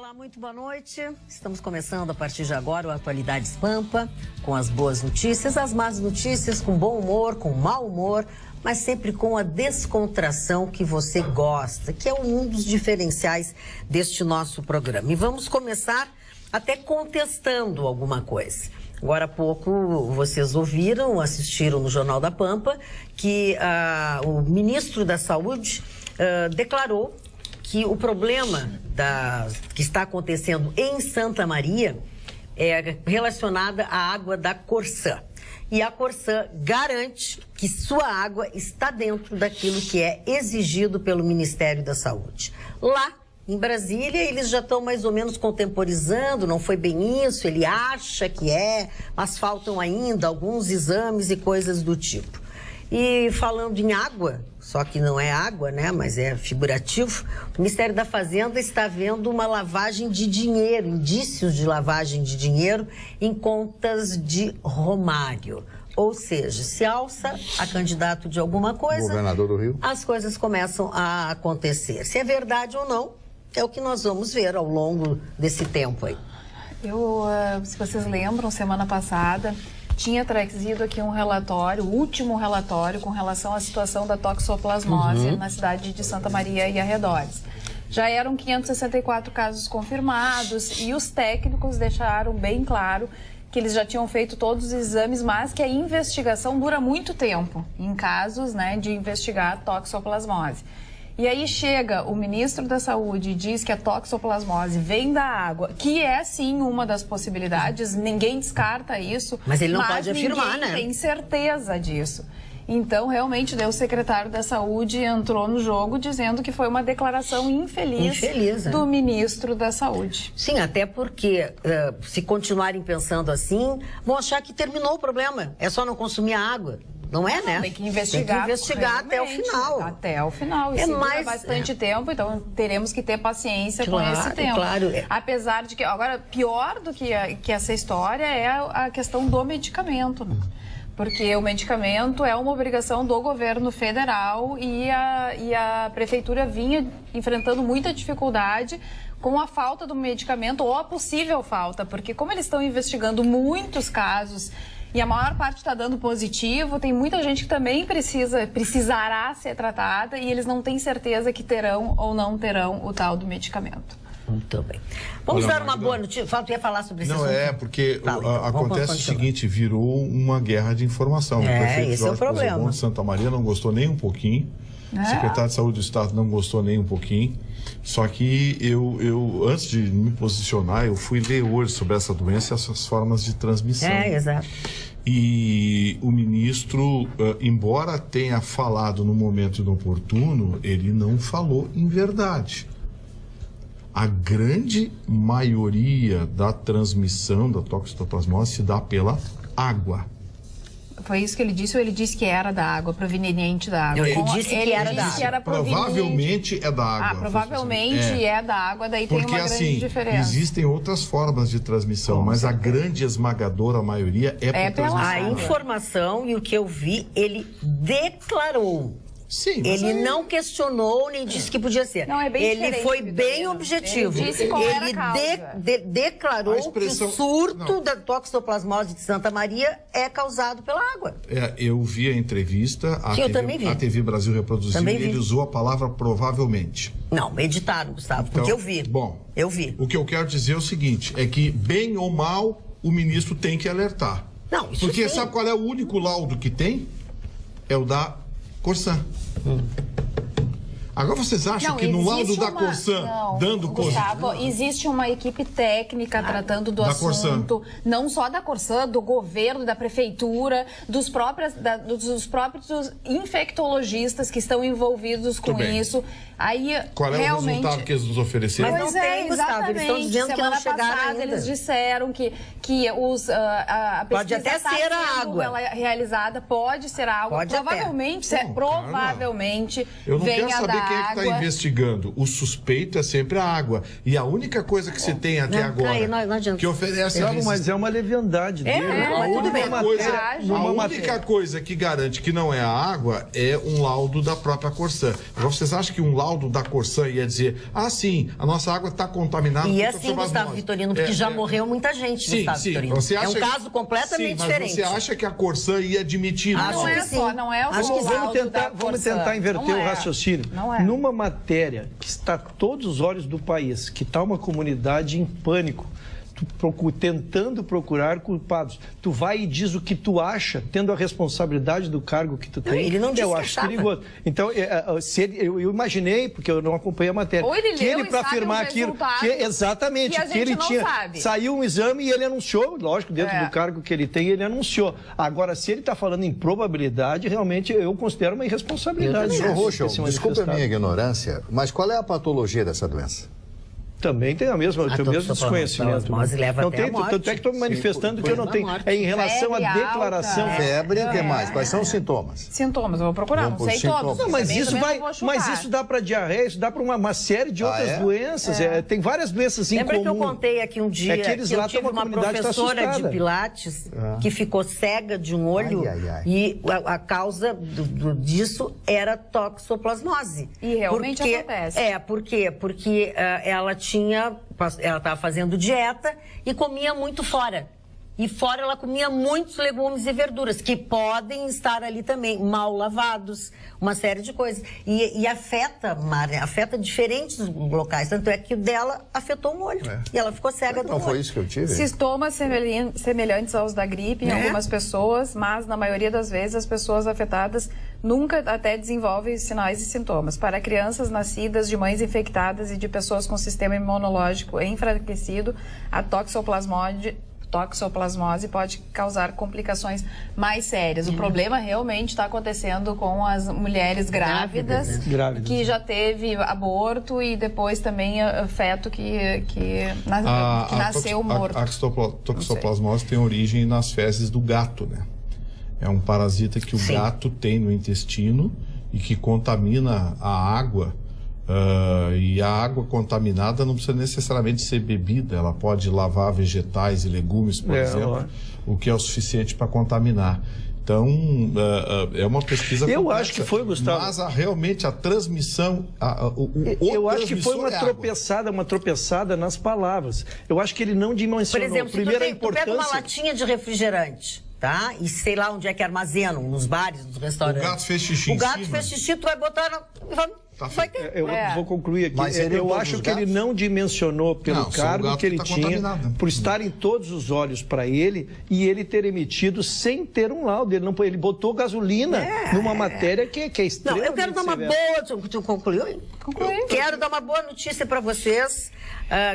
Olá, muito boa noite. Estamos começando a partir de agora o Atualidades Pampa, com as boas notícias, as más notícias, com bom humor, com mau humor, mas sempre com a descontração que você gosta, que é um dos diferenciais deste nosso programa. E vamos começar até contestando alguma coisa. Agora há pouco vocês ouviram, assistiram no Jornal da Pampa, que o ministro da Saúde declarou que o problema que está acontecendo em Santa Maria é relacionado à água da Corsã. E a Corsã garante que sua água está dentro daquilo que é exigido pelo Ministério da Saúde. Lá em Brasília, eles já estão mais ou menos contemporizando, não foi bem isso, ele acha que é, mas faltam ainda alguns exames e coisas do tipo. E falando em água, só que não é água, né, mas é figurativo, o Ministério da Fazenda está vendo uma lavagem de dinheiro, indícios de lavagem de dinheiro em contas de Romário. Ou seja, se alça a candidato de alguma coisa, governador do Rio, as coisas começam a acontecer. Se é verdade ou não, é o que nós vamos ver ao longo desse tempo aí. Se vocês lembram, semana passada tinha trazido aqui um relatório, o último relatório, com relação à situação da toxoplasmose na cidade de Santa Maria e arredores. Já eram 564 casos confirmados e os técnicos deixaram bem claro que eles já tinham feito todos os exames, mas que a investigação dura muito tempo em casos, né, de investigar toxoplasmose. E aí chega o ministro da Saúde e diz que a toxoplasmose vem da água, que é sim uma das possibilidades, ninguém descarta isso. Mas ele não pode afirmar, né? Ninguém tem certeza disso. Então, realmente, o secretário da Saúde entrou no jogo dizendo que foi uma declaração infeliz do ministro da Saúde. Sim, até porque se continuarem pensando assim, vão achar que terminou o problema, é só não consumir a água. Não é, né? Tem que investigar até o final. Até o final. Isso dura bastante tempo, então teremos que ter paciência com esse tempo. Claro. Apesar de que, agora, pior do que essa história é a questão do medicamento. Porque o medicamento é uma obrigação do governo federal e a prefeitura vinha enfrentando muita dificuldade com a falta do medicamento ou a possível falta, porque como eles estão investigando muitos casos e a maior parte está dando positivo, tem muita gente que também precisará ser tratada e eles não têm certeza que terão ou não terão o tal do medicamento. Muito bem. Vamos dar uma boa notícia. Tu ia falar sobre isso? Não, porque acontece o seguinte, virou uma guerra de informação. O prefeito esse é o problema. de Santa Maria não gostou nem um pouquinho. O secretário de Saúde do Estado não gostou nem um pouquinho. Só que eu antes de me posicionar, eu fui ler hoje sobre essa doença e essas formas de transmissão. Exato. E o ministro, embora tenha falado no momento inoportuno, ele não falou em verdade. A grande maioria da transmissão da toxoplasmose se dá pela água. Foi isso que ele disse ou ele disse que era da água, proveniente da água? Ele disse que era da água. Provavelmente é da água. Provavelmente é da água, daí porque, tem uma grande diferença. Existem outras formas de transmissão, mas a grande esmagadora maioria é por transmissão. A informação e o que eu vi, ele declarou. Sim, ele não questionou nem disse que podia ser. Não, é bem ele foi bem objetivo. Ele disse qual era a causa. Declarou que o surto da toxoplasmose de Santa Maria é causado pela água. Eu vi a entrevista, a TV Brasil reproduziu e ele usou a palavra provavelmente. Não, editaram, Gustavo, porque eu vi. Bom, eu vi. O que eu quero dizer é o seguinte, é que bem ou mal o ministro tem que alertar. Não, isso porque sim. Sabe qual é o único laudo que tem? É o da Corsã. Agora vocês acham que no laudo da Corsã, dando Gustavo, existe uma equipe técnica tratando do assunto, não só da Corsã, do governo, da prefeitura, dos próprios infectologistas que estão envolvidos com isso. Aí, qual é o resultado que eles nos ofereceram? Mas não tem, Gustavo, eles estão dizendo que não chegaram ainda. Eles disseram que a pesquisa pode até ser a água realizada, pode ser a água, provavelmente eu não venha quero saber quem é que está investigando? O suspeito é sempre a água. E a única coisa que se tem até agora que oferece... Mas é uma leviandade dele. A única coisa que garante que não é a água é um laudo da própria Corsã. Agora, vocês acham que um laudo da Corsã ia dizer, sim, a nossa água está contaminada... E assim, Gustavo Vitorino, porque já morreu muita gente, Gustavo Vitorino. É um caso completamente diferente. Mas você acha que a Corsã ia admitir? Não é só, não é o laudo da Corsã. Vamos tentar inverter o raciocínio. Numa matéria que está todos os olhos do país, que está uma comunidade em pânico, tentando procurar culpados. Tu vai e diz o que tu acha, tendo a responsabilidade do cargo que tu tem. Ele não disse eu acho perigoso. Então, eu imaginei, porque eu não acompanhei a matéria, ou ele que ele, para afirmar aquilo, exatamente, que ele tinha... Saiu um exame e ele anunciou, lógico, dentro do cargo que ele tem, ele anunciou. Agora, se ele está falando em probabilidade, realmente eu considero uma irresponsabilidade. Senhor Rocha, desculpe a minha ignorância, mas qual é a patologia dessa doença? Também tem o mesmo desconhecimento. Mas leva não tem, tanto é que estou me manifestando que eu não tenho. É em relação à declaração. Febre, o que mais? Quais são os sintomas? Sintomas, eu vou procurar, não sei todos. Não, mas isso dá para diarreia, isso dá para uma série de outras doenças. Tem várias doenças em comum. Lembra que eu contei aqui um dia que eu tive uma professora de Pilates que ficou cega de um olho e a causa disso era toxoplasmose. E realmente acontece. Por quê? Porque ela estava fazendo dieta e comia muito fora. E fora ela comia muitos legumes e verduras, que podem estar ali também, mal lavados, uma série de coisas. E afeta, Mari, afeta diferentes locais. Tanto é que o dela afetou um olho. E ela ficou cega do olho. Não foi isso que eu tive? Sintomas semelhantes aos da gripe em algumas pessoas, mas na maioria das vezes as pessoas afetadas nunca até desenvolvem sinais e sintomas. Para crianças nascidas de mães infectadas e de pessoas com sistema imunológico enfraquecido, a toxoplasmose pode causar complicações mais sérias. O problema realmente está acontecendo com as mulheres grávidas, que já teve aborto e depois também feto que nasceu morto. A toxoplasmose tem origem nas fezes do gato, né? É um parasita que o gato tem no intestino e que contamina a água. E a água contaminada não precisa necessariamente ser bebida, ela pode lavar vegetais e legumes, por exemplo, o que é o suficiente para contaminar. Então, é uma pesquisa complexa. Eu acho que foi, Gustavo. Mas realmente a transmissão... eu acho que foi uma tropeçada nas palavras. Eu acho que ele não dimensionou. Por exemplo, tu pega uma latinha de refrigerante, tá? E sei lá onde é que armazenam, nos bares, nos restaurantes. O gato fez xixi fez xixi, tu vai botar... Eu vou concluir aqui. Mas eu acho que ele não dimensionou pelo cargo que ele tinha, por estar em todos os olhos para ele e ele ter emitido sem ter um laudo. Ele botou gasolina numa matéria que é extremamente... Não, eu quero dar uma boa... Tu concluiu? Concluí. Quero dar uma boa notícia para vocês,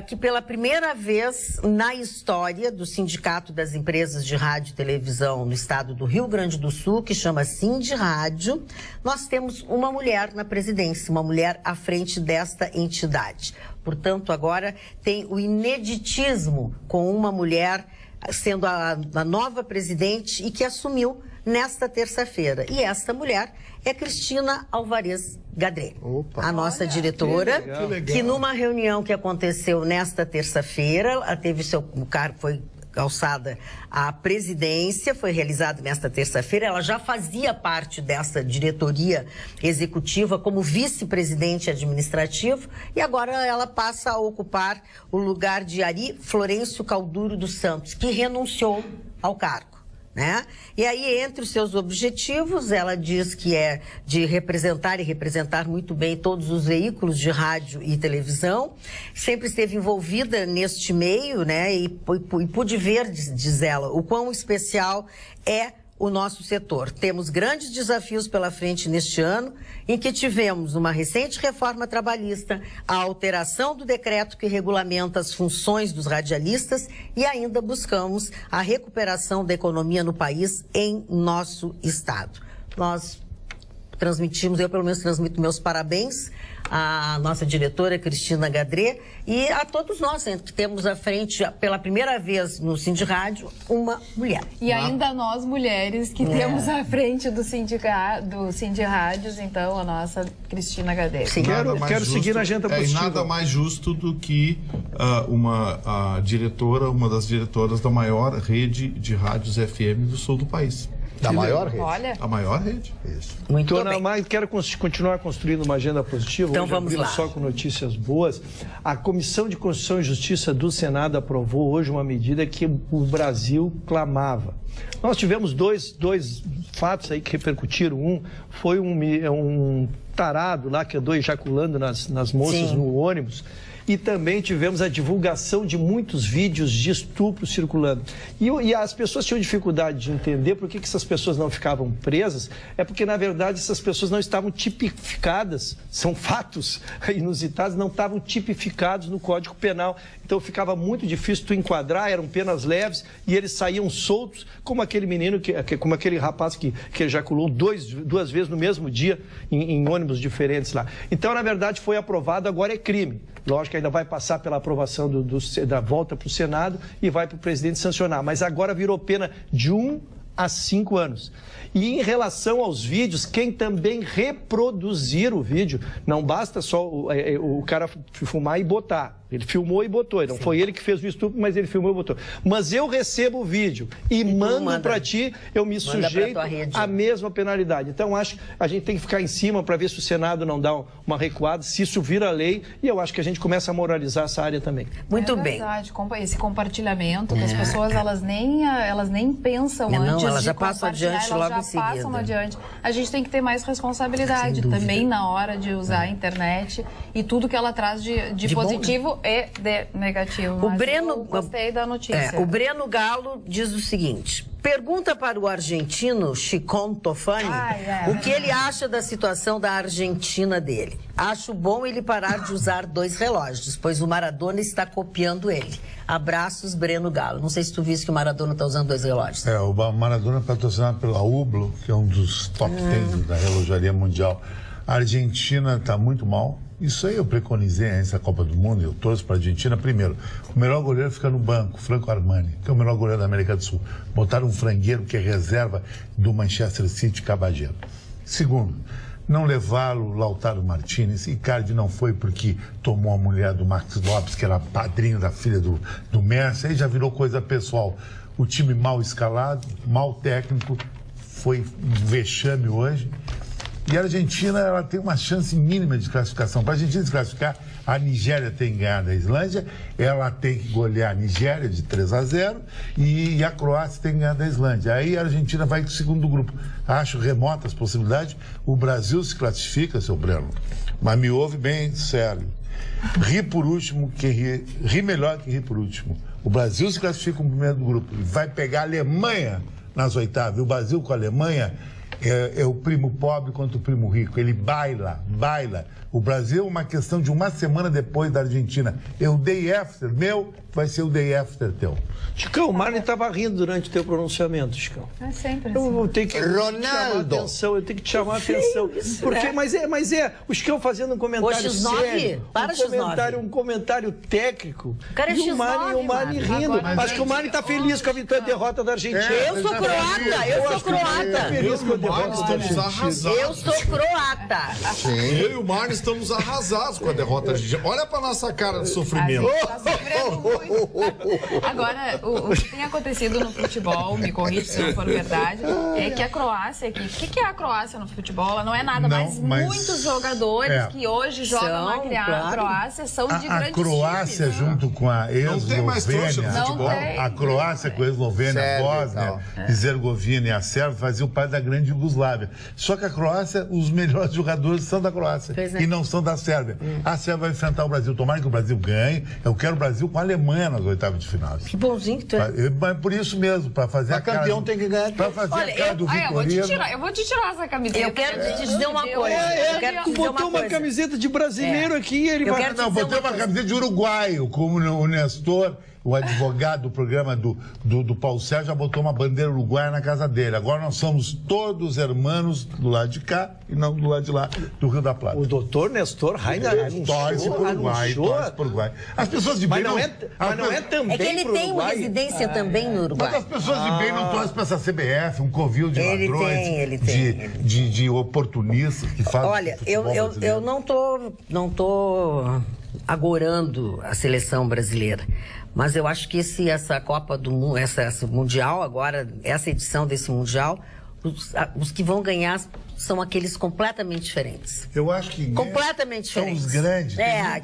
que pela primeira vez na história do Sindicato das Empresas de Rádio e Televisão no estado do Rio Grande do Sul, que chama Sindirádio, nós temos uma mulher na presidência, uma mulher à frente desta entidade. Portanto, agora tem o ineditismo com uma mulher sendo a nova presidente e que assumiu nesta terça-feira. E esta mulher é Cristina Alvarez Gadré, a nossa diretora, que numa reunião que aconteceu nesta terça-feira, ela teve seu cargo, foi alçada à presidência, foi realizado nesta terça-feira. Ela já fazia parte dessa diretoria executiva como vice-presidente administrativo e agora ela passa a ocupar o lugar de Ari Florencio Calduro dos Santos, que renunciou ao cargo. Né? E aí, entre os seus objetivos, ela diz que é de representar e representar muito bem todos os veículos de rádio e televisão. Sempre esteve envolvida neste meio, né? E pude ver, diz ela, o quão especial é o nosso setor. Temos grandes desafios pela frente neste ano, em que tivemos uma recente reforma trabalhista, a alteração do decreto que regulamenta as funções dos radialistas e ainda buscamos a recuperação da economia no país em nosso estado. Nós transmitimos, eu pelo menos transmito meus parabéns a nossa diretora Cristina Gadré e a todos nós que temos à frente, pela primeira vez no Cindy Rádio, uma mulher. E ainda nós mulheres que temos à frente do Cindy Rádios, então a nossa Cristina Gadré. Quero seguir na agenda positiva. É nada mais justo do que uma das diretoras da maior rede de rádios FM do sul do país. Da maior rede? Olha. A maior rede. Isso. Muito Dona bem. Mai, quero continuar construindo uma agenda positiva. Então hoje, vamos lá. Só com notícias boas. A Comissão de Constituição e Justiça do Senado aprovou hoje uma medida que o Brasil clamava. Nós tivemos dois fatos aí que repercutiram. Um foi um tarado lá que andou ejaculando nas moças no ônibus. E também tivemos a divulgação de muitos vídeos de estupro circulando. E as pessoas tinham dificuldade de entender por que essas pessoas não ficavam presas. É porque, na verdade, essas pessoas não estavam tipificadas, são fatos inusitados, não estavam tipificados no Código Penal. Então ficava muito difícil tu enquadrar, eram penas leves e eles saíam soltos, como aquele menino, como aquele rapaz que ejaculou duas vezes no mesmo dia em ônibus diferentes lá. Então, na verdade, foi aprovado, agora é crime. Lógico que ainda vai passar pela aprovação da volta para o Senado e vai para o presidente sancionar. Mas agora virou pena de 1 a 5 anos. E em relação aos vídeos, quem também reproduzir o vídeo, não basta só o cara filmar e botar. Ele filmou e botou. Não foi ele que fez o estupro, mas ele filmou e botou. Mas eu recebo o vídeo e mando para ti, eu me sujeito à mesma penalidade. Então, acho que a gente tem que ficar em cima para ver se o Senado não dá uma recuada, se isso vira lei, e eu acho que a gente começa a moralizar essa área também. Muito bem. Verdade, esse compartilhamento, que as pessoas elas nem pensam antes elas de já passam adiante elas logo já em seguida. Passam adiante. A gente tem que ter mais responsabilidade também na hora de usar a internet e tudo que ela traz de positivo e de negativo. Eu gostei da notícia. O Breno Galo diz o seguinte: pergunta para o argentino Chicon Tofani o que ele acha da situação da Argentina dele. Acho bom ele parar de usar 2 relógios, pois o Maradona está copiando ele. Abraços, Breno Galo. Não sei se tu viste que o Maradona está usando 2 relógios. O Maradona é patrocinado pela Hublot, que é um dos top 10 da relojaria mundial. A Argentina está muito mal. Isso aí eu preconizei nessa Copa do Mundo, eu torço para a Argentina. Primeiro, o melhor goleiro fica no banco, Franco Armani, que é o melhor goleiro da América do Sul. Botaram um frangueiro que é reserva do Manchester City, Cabageiro. Segundo, não levaram o Lautaro Martínez. Icardi não foi porque tomou a mulher do Max Lopes, que era padrinho da filha do Messi, aí já virou coisa pessoal. O time mal escalado, mal técnico, foi um vexame hoje. E a Argentina, ela tem uma chance mínima de classificação. Para a Argentina se classificar, a Nigéria tem que ganhar da Islândia, ela tem que golear a Nigéria de 3-0 e a Croácia tem que ganhar da Islândia. Aí a Argentina vai para o segundo grupo. Acho remotas as possibilidades. O Brasil se classifica, seu Breno, mas me ouve bem sério. Ri por último, ri melhor que ri por último. O Brasil se classifica no primeiro do grupo e vai pegar a Alemanha nas oitavas. E o Brasil com a Alemanha é o primo pobre contra o primo rico. Ele baila. O Brasil é uma questão de uma semana depois da Argentina. O day after meu vai ser o day after teu. Chicão, o Marlon estava rindo durante o teu pronunciamento, Chicão. É sempre assim. Eu vou ter que Ronaldo. eu tenho que te chamar a atenção. Porque, mas o Chicão fazendo um comentário sério. Um comentário técnico. Cara, e o Marlon rindo. Acho que o Marlon está feliz com a derrota da Argentina. Eu sou croata. Eu sou croata. Eu e o Marlon estamos arrasados com a derrota argentina. Olha pra nossa cara de sofrimento. Tá sofrendo muito. Agora, o que tem acontecido no futebol, me corrija se não for verdade, é que a Croácia aqui... O que é a Croácia no futebol? Ela não é nada, mas muitos jogadores que hoje jogam na Croácia são de grande time. A Croácia junto com a Eslovênia, a Croácia com a Eslovênia, a Bósnia, Herzegovina e a Sérvia faziam parte da grande Iugoslávia. Só que a Croácia, os melhores jogadores são da Croácia e não são da Sérvia. A Sérvia vai enfrentar o Brasil. Tomara que o Brasil ganhe. Eu quero o Brasil com a Alemanha nas oitavas de final. Que bonzinho que tu é. Mas por isso mesmo, para fazer a cara... campeão tem que ganhar. Para fazer a cara do Vitorino... Eu vou te tirar essa camiseta. Eu quero te dizer uma coisa. Tu botou uma camiseta de brasileiro aqui e ele vai... Não, botei uma camiseta de uruguaio, como o Nestor o advogado do programa do Paulo Sérgio já botou uma bandeira uruguaia na casa dele. Agora nós somos todos hermanos do lado de cá e não do lado de lá, do Rio da Plata. O doutor Nestor Rainer torce por Uruguai. As pessoas de bem não é também. É que ele tem uma residência também no Uruguai. Mas as pessoas de bem não torcem para essa CBF, um covil de ladrões, de oportunistas que fazem. Olha, eu não tô agorando a seleção brasileira. Mas eu acho que essa Copa do Mundo, essa Mundial agora, essa edição desse Mundial, os que vão ganhar são aqueles completamente diferentes. Eu acho que completamente diferentes. São os grandes.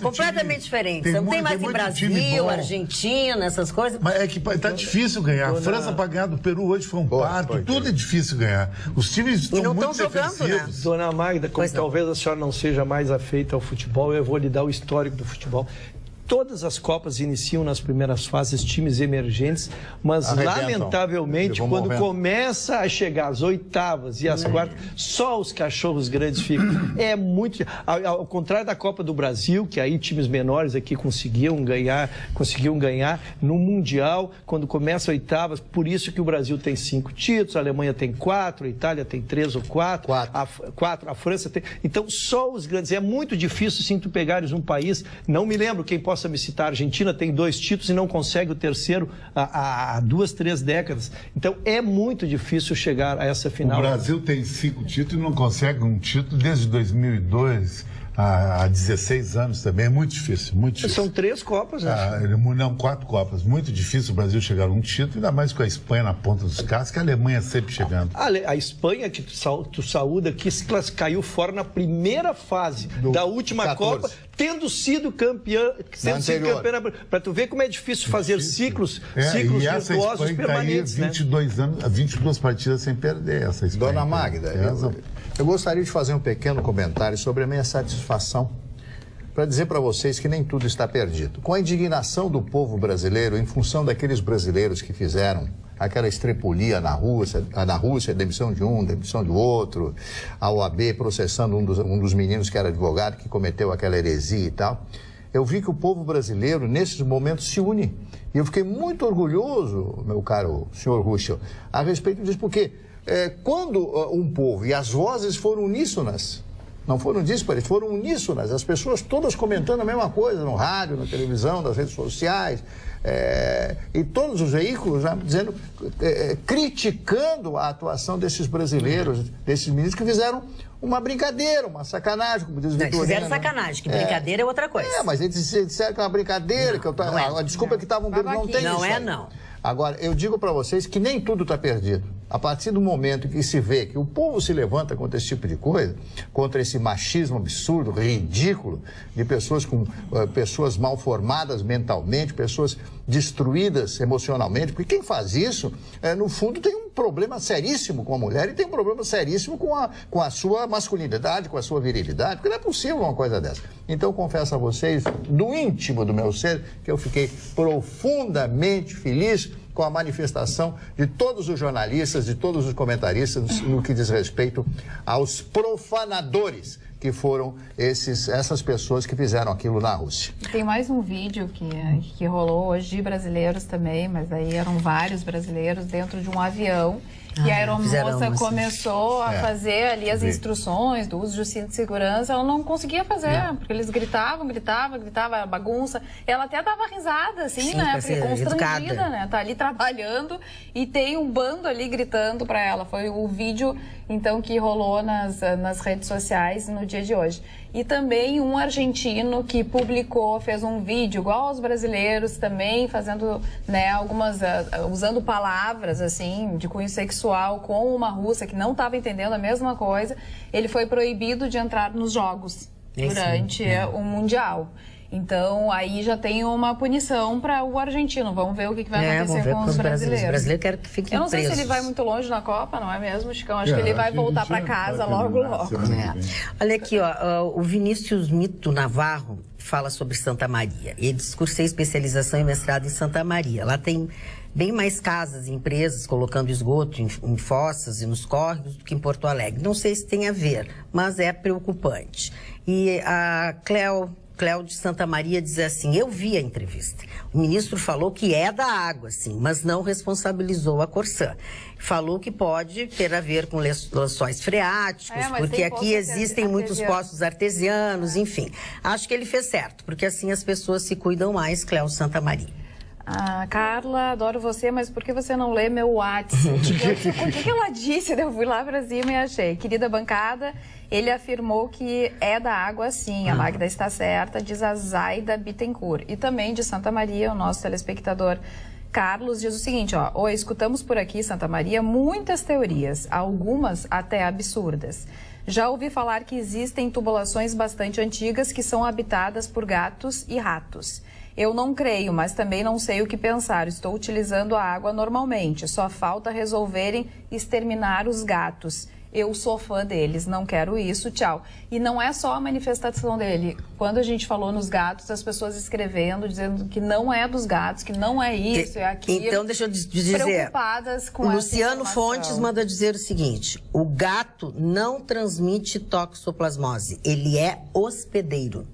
Completamente diferentes. Não tem mais em Brasil, Argentina, essas coisas. Mas é que tá difícil ganhar. A França para ganhar do Peru hoje foi um parto. Tudo é difícil ganhar. Os times estão muito defensivos. Né? Dona Magda, como talvez a senhora não seja mais afeita ao futebol, eu vou lhe dar o histórico do futebol. Todas as Copas iniciam nas primeiras fases times emergentes, mas lamentavelmente, quando começa a chegar às oitavas e às quartas, só os cachorros grandes ficam. É muito. Ao contrário da Copa do Brasil, que aí times menores aqui conseguiam ganhar no Mundial, quando começa oitavas, por isso que o Brasil tem 5 títulos, a Alemanha tem 4, a Itália tem 3 ou 4, a França tem. Então, só os grandes. É muito difícil, sim, tu pegares um país, não me lembro quem possa me citar, a Argentina tem 2 títulos e não consegue o terceiro há 2, 3 décadas. Então é muito difícil chegar a essa final. O Brasil tem 5 títulos e não consegue um título desde 2002. Há 16 anos também, é muito difícil, muito difícil. São 3 Copas, né? Não, 4 Copas. Muito difícil o Brasil chegar a um título, ainda mais com a Espanha na ponta dos carros, que a Alemanha sempre chegando. A Espanha, que tu saúda, que caiu fora na primeira fase da última 14. Copa, tendo sido campeã, para tu ver como é difícil fazer ciclos virtuosos permanentes. E essa Espanha 22 partidas sem perder, essa Espanha. Dona Magda, eu gostaria de fazer um pequeno comentário sobre a minha satisfação para dizer para vocês que nem tudo está perdido. Com a indignação do povo brasileiro em função daqueles brasileiros que fizeram aquela estrepulia na Rússia, demissão de um, demissão do outro, a OAB processando um dos meninos que era advogado, que cometeu aquela heresia e tal. Eu vi que o povo brasileiro, nesses momentos, se une. E eu fiquei muito orgulhoso, meu caro senhor Ruschel, a respeito disso, porque quando um povo, e as vozes foram uníssonas, não foram díspares, foram uníssonas, as pessoas todas comentando a mesma coisa, no rádio, na televisão, nas redes sociais, e todos os veículos dizendo, criticando a atuação desses brasileiros, desses meninos que fizeram uma brincadeira, uma sacanagem, como diz o Vitorino. Fizeram sacanagem, que brincadeira é outra coisa. Mas eles disseram que é uma brincadeira, a desculpa é que estavam bebendo, não tem isso. Não. Agora, eu digo para vocês que nem tudo está perdido. A partir do momento que se vê que o povo se levanta contra esse tipo de coisa, contra esse machismo absurdo, ridículo, de pessoas mal formadas mentalmente, pessoas destruídas emocionalmente, porque quem faz isso, no fundo, tem um problema seríssimo com a mulher e tem um problema seríssimo com a sua masculinidade, com a sua virilidade, porque não é possível uma coisa dessa. Então, confesso a vocês, do íntimo do meu ser, que eu fiquei profundamente feliz com a manifestação de todos os jornalistas, de todos os comentaristas, no que diz respeito aos profanadores que foram essas pessoas que fizeram aquilo na Rússia. Tem mais um vídeo que rolou hoje de brasileiros também, mas aí eram vários brasileiros dentro de um avião. E a aeromoça começou a fazer ali as instruções do uso do cinto de segurança. Ela não conseguia fazer, porque eles gritavam, bagunça. Ela até dava risada, assim, né? Porque constrangida, né? Tá ali trabalhando e tem um bando ali gritando para ela. Foi o vídeo, então, que rolou nas redes sociais no dia de hoje. E também um argentino que fez um vídeo igual aos brasileiros também, fazendo, né, usando palavras, assim, de cunho sexual com uma russa que não estava entendendo a mesma coisa. Ele foi proibido de entrar nos jogos durante o Mundial. Então, aí já tem uma punição para o argentino. Vamos ver o que vai acontecer com os brasileiros. Os brasileiros querem que fiquem presos. Eu não sei se ele vai muito longe na Copa, não é mesmo, Chicão? Acho que ele vai voltar para casa logo. Olha aqui, o Vinícius Mito Navarro fala sobre Santa Maria. Ele cursei especialização e mestrado em Santa Maria. Lá tem bem mais casas e empresas colocando esgoto em fossas e nos córregos do que em Porto Alegre. Não sei se tem a ver, mas é preocupante. E a Cleo Cléo de Santa Maria diz assim, eu vi a entrevista. O ministro falou que é da água, sim, mas não responsabilizou a Corsã. Falou que pode ter a ver com lençóis freáticos, porque aqui existem muitos poços artesianos, enfim. Acho que ele fez certo, porque assim as pessoas se cuidam mais, Cléo de Santa Maria. Ah, Carla, adoro você, mas por que você não lê meu WhatsApp? O que ela disse? Eu fui lá pra cima e achei. Querida bancada, ele afirmou que é da água sim, a Magda está certa, diz a Zaida Bittencourt. E também de Santa Maria, o nosso telespectador Carlos diz o seguinte, ó, oi, escutamos por aqui, Santa Maria, muitas teorias, algumas até absurdas. Já ouvi falar que existem tubulações bastante antigas que são habitadas por gatos e ratos. Eu não creio, mas também não sei o que pensar. Estou utilizando a água normalmente. Só falta resolverem exterminar os gatos. Eu sou fã deles, não quero isso, tchau. E não é só a manifestação dele. Quando a gente falou nos gatos, as pessoas escrevendo, dizendo que não é dos gatos, que não é isso, é aquilo. Então, deixa eu dizer, preocupadas com o Luciano Fontes manda dizer o seguinte, o gato não transmite toxoplasmose, ele é hospedeiro.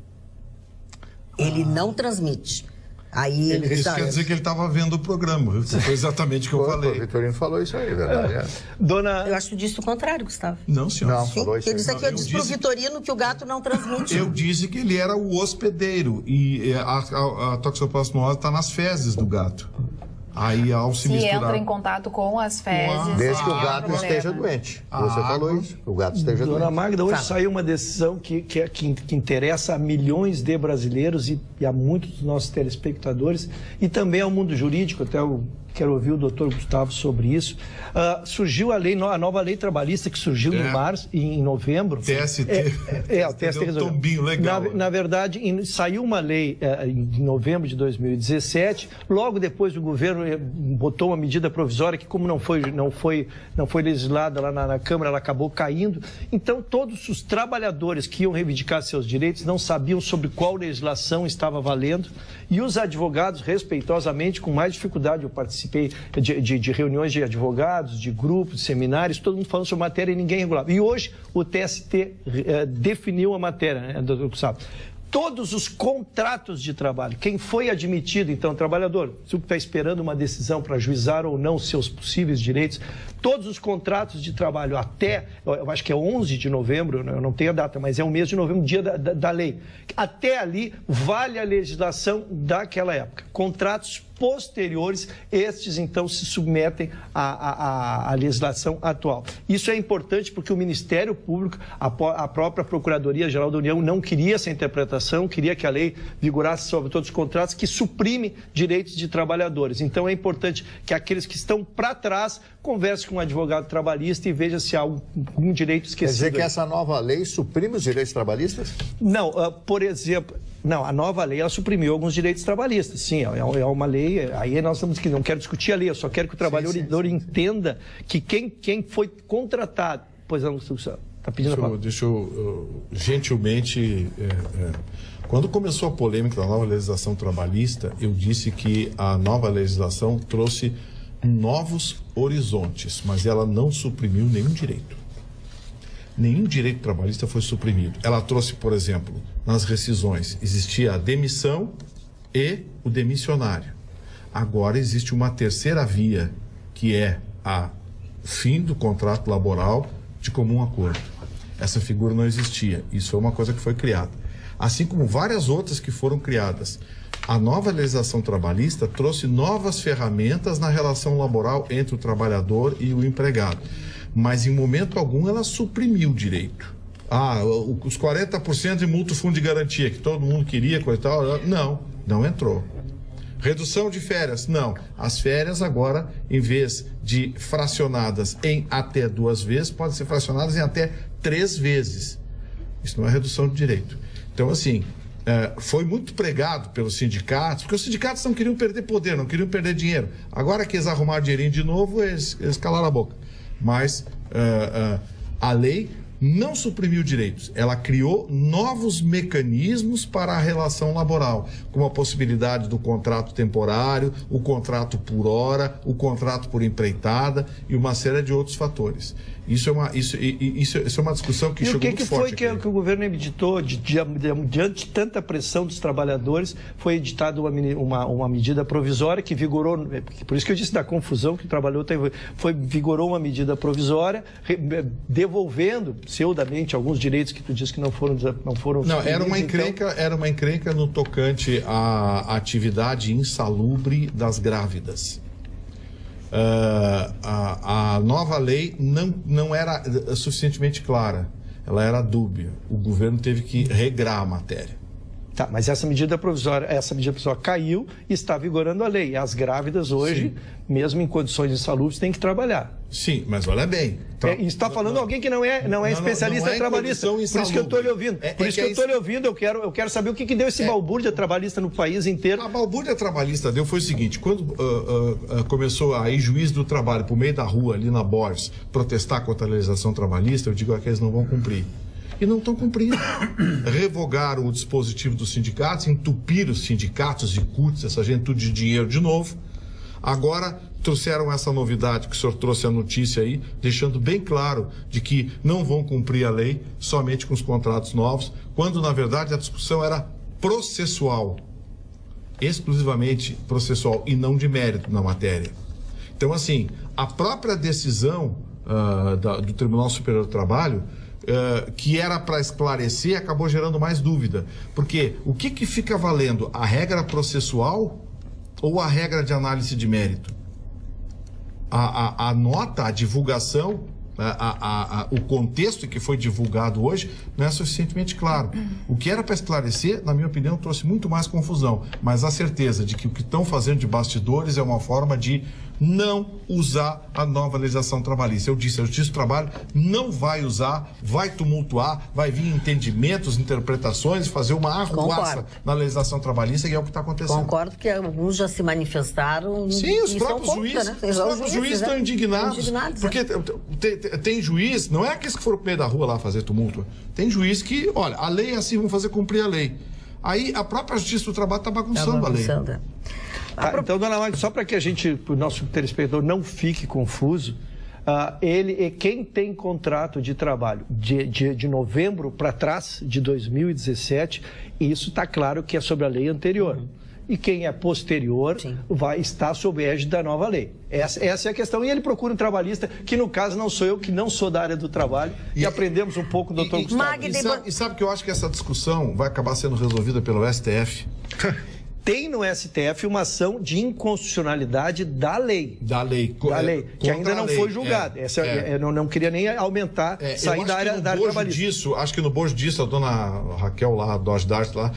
Ele não transmite. Aí isso quer dizer que ele estava vendo o programa. Foi exatamente o que eu falei. O Vitorino falou isso aí, verdade. Eu acho disso o contrário, Gustavo. Não, senhor. Não, falou isso aí. Eu disse para o Vitorino que o gato não transmite. Eu disse que ele era o hospedeiro. E a toxoplasmose está nas fezes do gato. Aí, ao se misturar... entra em contato com as fezes... Desde que o gato esteja doente. Você falou isso. O gato esteja doente. Dona Magda, hoje saiu uma decisão que interessa a milhões de brasileiros e a muitos dos nossos telespectadores e também ao mundo jurídico. Até eu quero ouvir o doutor Gustavo sobre isso. Surgiu a nova lei trabalhista que surgiu em março e em novembro. TST. O TST resolveu. Tombinho legal. Na verdade, saiu uma lei em novembro de 2017. Logo depois o governo botou uma medida provisória que, como não foi legislada lá na Câmara, ela acabou caindo. Então, todos os trabalhadores que iam reivindicar seus direitos não sabiam sobre qual legislação estava valendo. E os advogados, respeitosamente, com mais dificuldade, eu participei de reuniões de advogados, de grupos, de seminários, todo mundo falando sobre matéria e ninguém regulava. E hoje o TST definiu a matéria, né, doutor Gustavo? Todos os contratos de trabalho, quem foi admitido, então, trabalhador, se está esperando uma decisão para ajuizar ou não seus possíveis direitos, todos os contratos de trabalho até, eu acho que é 11 de novembro, eu não tenho a data, mas é o mês de novembro, dia da lei. Até ali, vale a legislação daquela época. Contratos posteriores, estes então se submetem à legislação atual. Isso é importante porque o Ministério Público, a própria Procuradoria-Geral da União não queria essa interpretação, queria que a lei vigorasse sobre todos os contratos, que suprime direitos de trabalhadores. Então é importante que aqueles que estão para trás conversem com um advogado trabalhista e veja se há algum direito esquecido. Quer dizer que essa nova lei suprime os direitos trabalhistas? Não, por exemplo... Não, a nova lei, ela suprimiu alguns direitos trabalhistas, sim, é uma lei, aí nós estamos aqui, não quero discutir a lei, eu só quero que o trabalhador entenda que quem foi contratado, pois não, está pedindo a palavra. Deixa eu gentilmente, quando começou a polêmica da nova legislação trabalhista, eu disse que a nova legislação trouxe novos horizontes, mas ela não suprimiu nenhum direito. Nenhum direito trabalhista foi suprimido. Ela trouxe, por exemplo, nas rescisões, existia a demissão e o demissionário. Agora existe uma terceira via, que é o fim do contrato laboral de comum acordo. Essa figura não existia. Isso foi uma coisa que foi criada. Assim como várias outras que foram criadas. A nova legislação trabalhista trouxe novas ferramentas na relação laboral entre o trabalhador e o empregado. Mas em momento algum ela suprimiu o direito. Os 40% de multa fundo de garantia, que todo mundo queria, coisa e tal, não entrou. Redução de férias, não. As férias agora, em vez de fracionadas em até 2 vezes, podem ser fracionadas em até 3 vezes. Isso não é redução de direito. Então, assim, foi muito pregado pelos sindicatos, porque os sindicatos não queriam perder poder, não queriam perder dinheiro. Agora que eles arrumaram dinheirinho de novo, eles calaram a boca. Mas a lei não suprimiu direitos, ela criou novos mecanismos para a relação laboral, como a possibilidade do contrato temporário, o contrato por hora, o contrato por empreitada e uma série de outros fatores. Isso é uma discussão que chegou muito forte. E o que foi que o governo editou, diante de tanta pressão dos trabalhadores, foi editada uma medida provisória que vigorou, por isso que eu disse da confusão que o trabalhador teve, vigorou uma medida provisória, devolvendo pseudamente alguns direitos que tu disse que não foram. Não, era uma encrenca no tocante à atividade insalubre das grávidas. A nova lei não era suficientemente clara, ela era dúbia. O governo teve que regrar a matéria. Tá, mas essa medida provisória caiu e está vigorando a lei. As grávidas hoje, mesmo em condições insalubres, têm que trabalhar. Sim, mas olha bem. Então, está falando alguém que não é especialista em trabalhista. Por isso que eu estou lhe ouvindo. Eu quero saber o que deu esse balbúrdia trabalhista no país inteiro. A balbúrdia trabalhista deu foi o seguinte: quando começou a ir juiz do trabalho por meio da rua, ali na Borges, protestar contra a legislação trabalhista, eu digo que eles não vão cumprir. E não estão cumprindo. Revogaram o dispositivo dos sindicatos, entupiram os sindicatos de CUTs, essa gente tudo de dinheiro de novo. Agora trouxeram essa novidade que o senhor trouxe a notícia aí, deixando bem claro de que não vão cumprir a lei somente com os contratos novos, quando na verdade a discussão era processual, exclusivamente processual e não de mérito na matéria. Então, assim, a própria decisão do Tribunal Superior do Trabalho, que era para esclarecer, acabou gerando mais dúvida. Porque o que fica valendo? A regra processual ou a regra de análise de mérito? A nota, a divulgação, o contexto em que foi divulgado hoje não é suficientemente claro. O que era para esclarecer, na minha opinião, trouxe muito mais confusão. Mas a certeza de que o que estão fazendo de bastidores é uma forma de não usar a nova legislação trabalhista. Eu disse, a Justiça do Trabalho não vai usar, vai tumultuar, vai vir entendimentos, interpretações, fazer uma arruaça na legislação trabalhista, que é o que está acontecendo. Concordo que alguns já se manifestaram. Sim, os próprios juízes estão indignados. Porque tem juiz, não é aqueles que foram pro meio da rua lá fazer tumulto. Tem juiz que, olha, a lei é assim, vamos fazer cumprir a lei. Aí a própria Justiça do Trabalho está bagunçando a lei. Então, dona Magda, só para que o nosso telespectador não fique confuso, quem tem contrato de trabalho de novembro para trás, de 2017, isso está claro que é sobre a lei anterior. E quem é posterior vai estar sob a égide da nova lei. Essa é a questão. E ele procura um trabalhista, que no caso não sou eu, que não sou da área do trabalho, e aprendemos um pouco, doutor Gustavo. E sabe que eu acho que essa discussão vai acabar sendo resolvida pelo STF? Tem no STF uma ação de inconstitucionalidade da lei. Que ainda não foi julgada. Eu não queria nem aumentar, sair da área trabalhista. Acho que no bojo disso, a dona Raquel lá, Dodge Dart lá,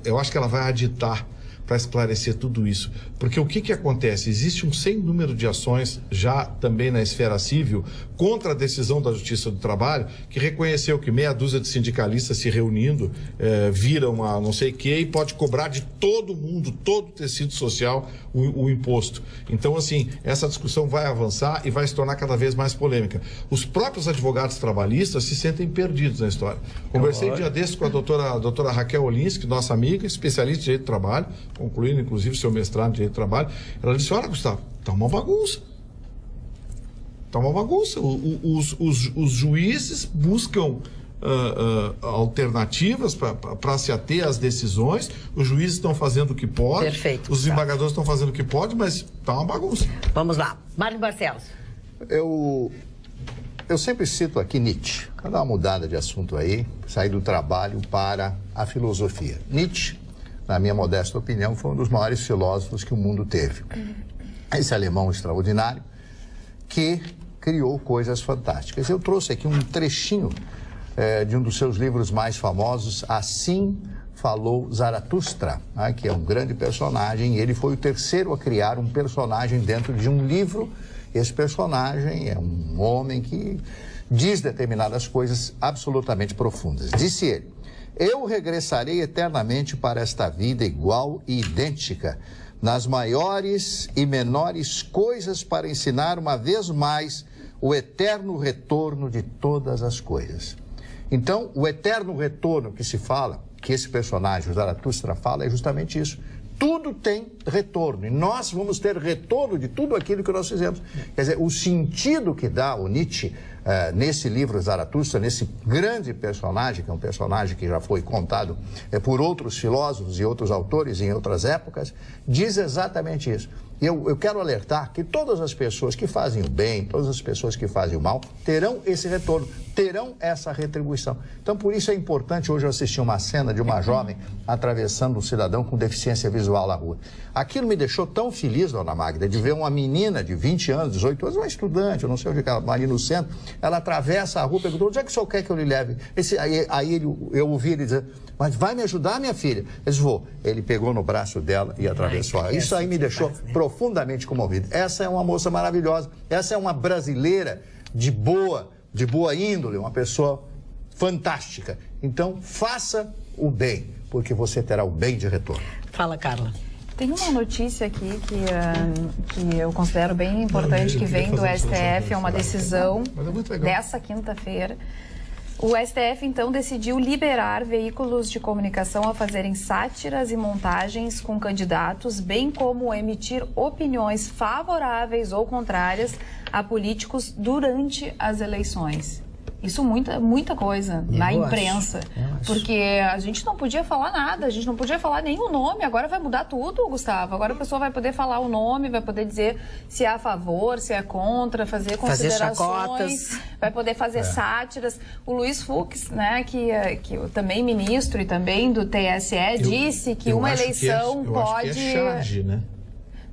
eu acho que ela vai aditar para esclarecer tudo isso. Porque o que acontece? Existe um sem número de ações já também na esfera civil contra a decisão da Justiça do Trabalho, que reconheceu que meia dúzia de sindicalistas se reunindo viram a não sei o que e pode cobrar de todo mundo, todo o tecido social, o imposto. Então, assim, essa discussão vai avançar e vai se tornar cada vez mais polêmica. Os próprios advogados trabalhistas se sentem perdidos na história. Conversei um dia desses com a doutora Raquel Olinski, nossa amiga, especialista em direito do trabalho, concluindo inclusive seu mestrado em direito do trabalho. Ela disse: olha, Gustavo, tá uma bagunça. Tá uma bagunça. Os juízes buscam alternativas para se ater às decisões. Os juízes estão fazendo o que podem. Perfeito. Os desembargadores estão fazendo o que podem, mas tá uma bagunça. Vamos lá. Mário Barcelos. Eu sempre cito aqui Nietzsche. Vou dar uma mudada de assunto aí, sair do trabalho para a filosofia. Nietzsche, na minha modesta opinião, foi um dos maiores filósofos que o mundo teve. Esse alemão extraordinário que criou coisas fantásticas. Eu trouxe aqui um trechinho de um dos seus livros mais famosos, Assim Falou Zaratustra, né, que é um grande personagem. Ele foi o terceiro a criar um personagem dentro de um livro. Esse personagem é um homem que diz determinadas coisas absolutamente profundas. Disse ele: eu regressarei eternamente para esta vida igual e idêntica, nas maiores e menores coisas, para ensinar uma vez mais o eterno retorno de todas as coisas. Então, o eterno retorno que se fala, que esse personagem, o Zaratustra, fala, é justamente isso. tudo tem retorno. E nós vamos ter retorno de tudo aquilo que nós fizemos. Quer dizer, o sentido que dá o Nietzsche nesse livro Zaratustra, nesse grande personagem, que é um personagem que já foi contado por outros filósofos e outros autores em outras épocas, diz exatamente isso. E eu quero alertar que todas as pessoas que fazem o bem, todas as pessoas que fazem o mal, terão esse retorno, terão essa retribuição. Então, por isso é importante, hoje eu assisti uma cena de uma jovem atravessando um cidadão com deficiência visual na rua. Aquilo me deixou tão feliz, dona Magda, de ver uma menina de 20 anos, 18 anos, uma estudante, eu não sei onde é ela, ali no centro, ela atravessa a rua e perguntou, onde é que o senhor quer que eu lhe leve? Eu ouvi ele dizer, mas vai me ajudar, minha filha? Eu disse, vou. Ele pegou no braço dela e atravessou. Isso aí me deixou profundamente comovido. Essa é uma moça maravilhosa, essa é uma brasileira de boa índole, uma pessoa fantástica. Então, faça o bem, porque você terá o bem de retorno. Fala, Carla. Tem uma notícia aqui que eu considero bem importante, que vem do STF, é uma decisão dessa quinta-feira. O STF, então, decidiu liberar veículos de comunicação a fazerem sátiras e montagens com candidatos, bem como emitir opiniões favoráveis ou contrárias a políticos durante as eleições. Isso muita coisa na imprensa, porque a gente não podia falar nada, a gente não podia falar nenhum nome, agora vai mudar tudo, Gustavo. Agora a pessoa vai poder falar o nome, vai poder dizer se é a favor, se é contra, fazer considerações, vai poder fazer sátiras. O Luiz Fux, né, que também ministro e também do TSE, disse que uma eleição pode... Acho que é charge, né?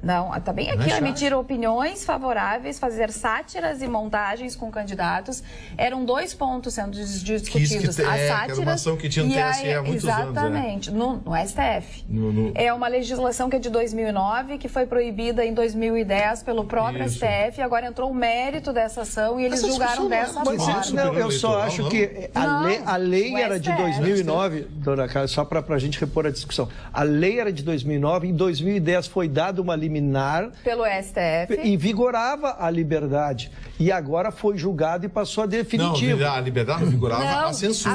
Não, também aqui emitir opiniões favoráveis, fazer sátiras e montagens com candidatos. Eram 2 pontos sendo discutidos. As sátiras, que era uma ação que tinha no TSE há muitos exatamente, anos. No STF. É uma legislação que é de 2009, que foi proibida em 2010 pelo próprio STF, e agora entrou o mérito dessa ação e eles julgaram dessa forma. Não, eu só acho que a lei era de 2009, dona Carla, só para a gente repor a discussão. A lei era de 2009, em 2010 foi dada uma liminar pelo STF e vigorava a liberdade, e agora foi julgado e passou a definitivo. Não, a liberdade não vigorava, a censura.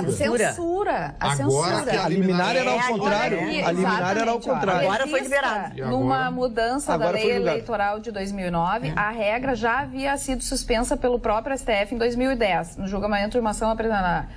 A liminar era ao contrário. A liminar era ao contrário. Agora foi liberado. Numa mudança da lei eleitoral de 2009, a regra já havia sido suspensa pelo próprio STF em 2010, no julgamento de uma ação apresentada.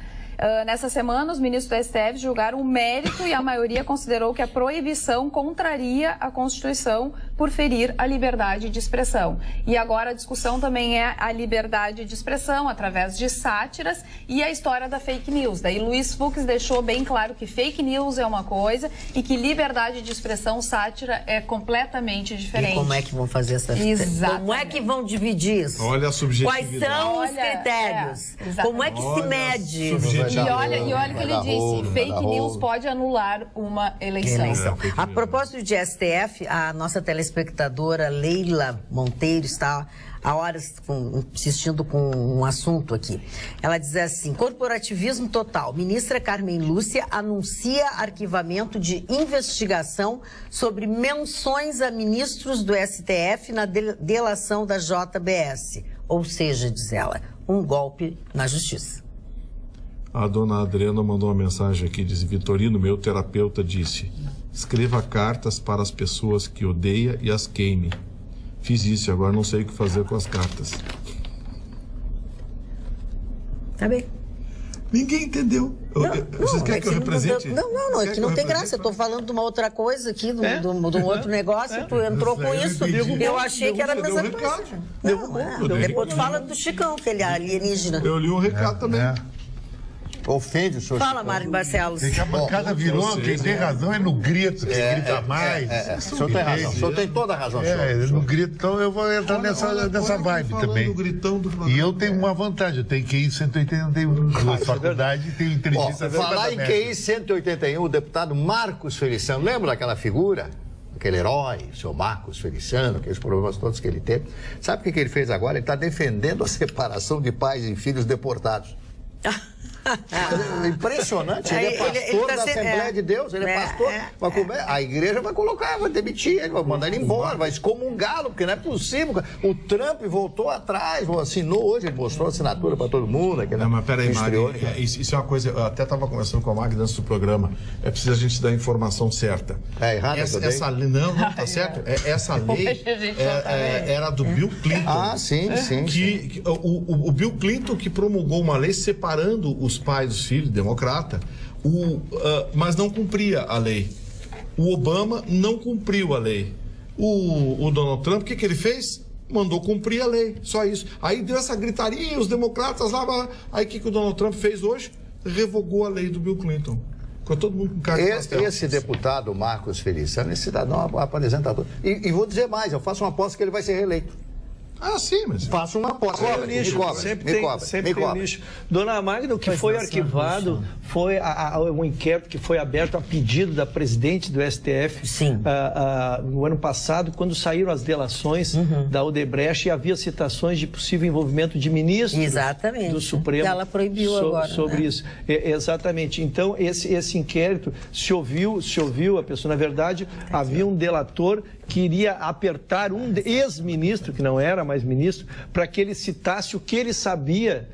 Nessa semana, os ministros do STF julgaram o mérito e a maioria considerou que a proibição contraria a Constituição por ferir a liberdade de expressão. E agora a discussão também é a liberdade de expressão através de sátiras e a história da fake news. Daí Luiz Fux deixou bem claro que fake news é uma coisa e que liberdade de expressão, sátira, é completamente diferente. E como é que vão fazer essa... Exatamente. Como é que vão dividir isso? Olha a subjetividade. Quais são os critérios? Como é que se mede? E olha o que ele disse, fake news pode anular uma eleição. A propósito de STF, a nossa telespectadora Leila Monteiro está há horas insistindo com um assunto aqui. Ela diz assim, corporativismo total. Ministra Carmen Lúcia anuncia arquivamento de investigação sobre menções a ministros do STF na delação da JBS. Ou seja, diz ela, um golpe na justiça. A dona Adriana mandou uma mensagem aqui, diz, Vitorino, meu terapeuta, disse, escreva cartas para as pessoas que odeia e as queime. Fiz isso, agora não sei o que fazer com as cartas. Tá bem. Ninguém entendeu. Vocês querem que eu represente? Não, é que não tem graça. Eu estou falando de uma outra coisa aqui, de um outro negócio, tu entrou com isso. Eu achei que era a mesma coisa. Depois tu fala do Chicão, que ele é alienígena. Eu li um recado também. Ofende o senhor. Fala, Mário Barcelos. Tem que a bancada virou, quem tem razão é no grito, que você grita mais. O senhor tem razão, o senhor tem toda a razão. No grito, então eu vou entrar nessa vibe também. E eu tenho uma vantagem, eu tenho QI 181, faculdade e tenho inteligência. Falar em QI 181, o deputado Marcos Feliciano, lembra daquela figura? Aquele herói, o seu Marcos Feliciano, aqueles problemas todos que ele teve. Sabe o que ele fez agora? Ele está defendendo a separação de pais e filhos deportados. Impressionante, ele é pastor da Assembleia de Deus, ele é pastor. A igreja vai colocar, vai demitir ele, vai mandar ele embora, vai excomungá-lo, porque não é possível. O Trump voltou atrás, assinou hoje, ele mostrou a assinatura para todo mundo. Não, mas peraí, Magno, isso é uma coisa, eu até estava conversando com a Magno antes do programa, é preciso a gente dar a informação certa. É errado essa lei, não, tá certo? Essa lei era do Bill Clinton. Ah, sim. O Bill Clinton que promulgou uma lei separando os pais dos filhos, democrata, mas não cumpria a lei. O Obama não cumpriu a lei. O Donald Trump, o que ele fez? Mandou cumprir a lei, só isso. Aí deu essa gritaria, os democratas lá. Aí o que o Donald Trump fez hoje? Revogou a lei do Bill Clinton. Ficou todo mundo com cara de pastel. Esse deputado, Marcos Feliciano, esse cidadão apresentador. E vou dizer mais, eu faço uma aposta que ele vai ser reeleito. Ah, sim, mas... Faço uma aposta. Sempre tem um nicho. Dona Magda, o que foi arquivado foi um inquérito que foi aberto a pedido da presidente do STF no ano passado, quando saíram as delações da Odebrecht e havia citações de possível envolvimento de ministros do Supremo. Ela proibiu agora. Sobre isso. Exatamente. Então, esse inquérito se ouviu a pessoa. Na verdade, havia um delator que iria apertar um ex-ministro, que não era mais ministro, para que ele citasse o que ele sabia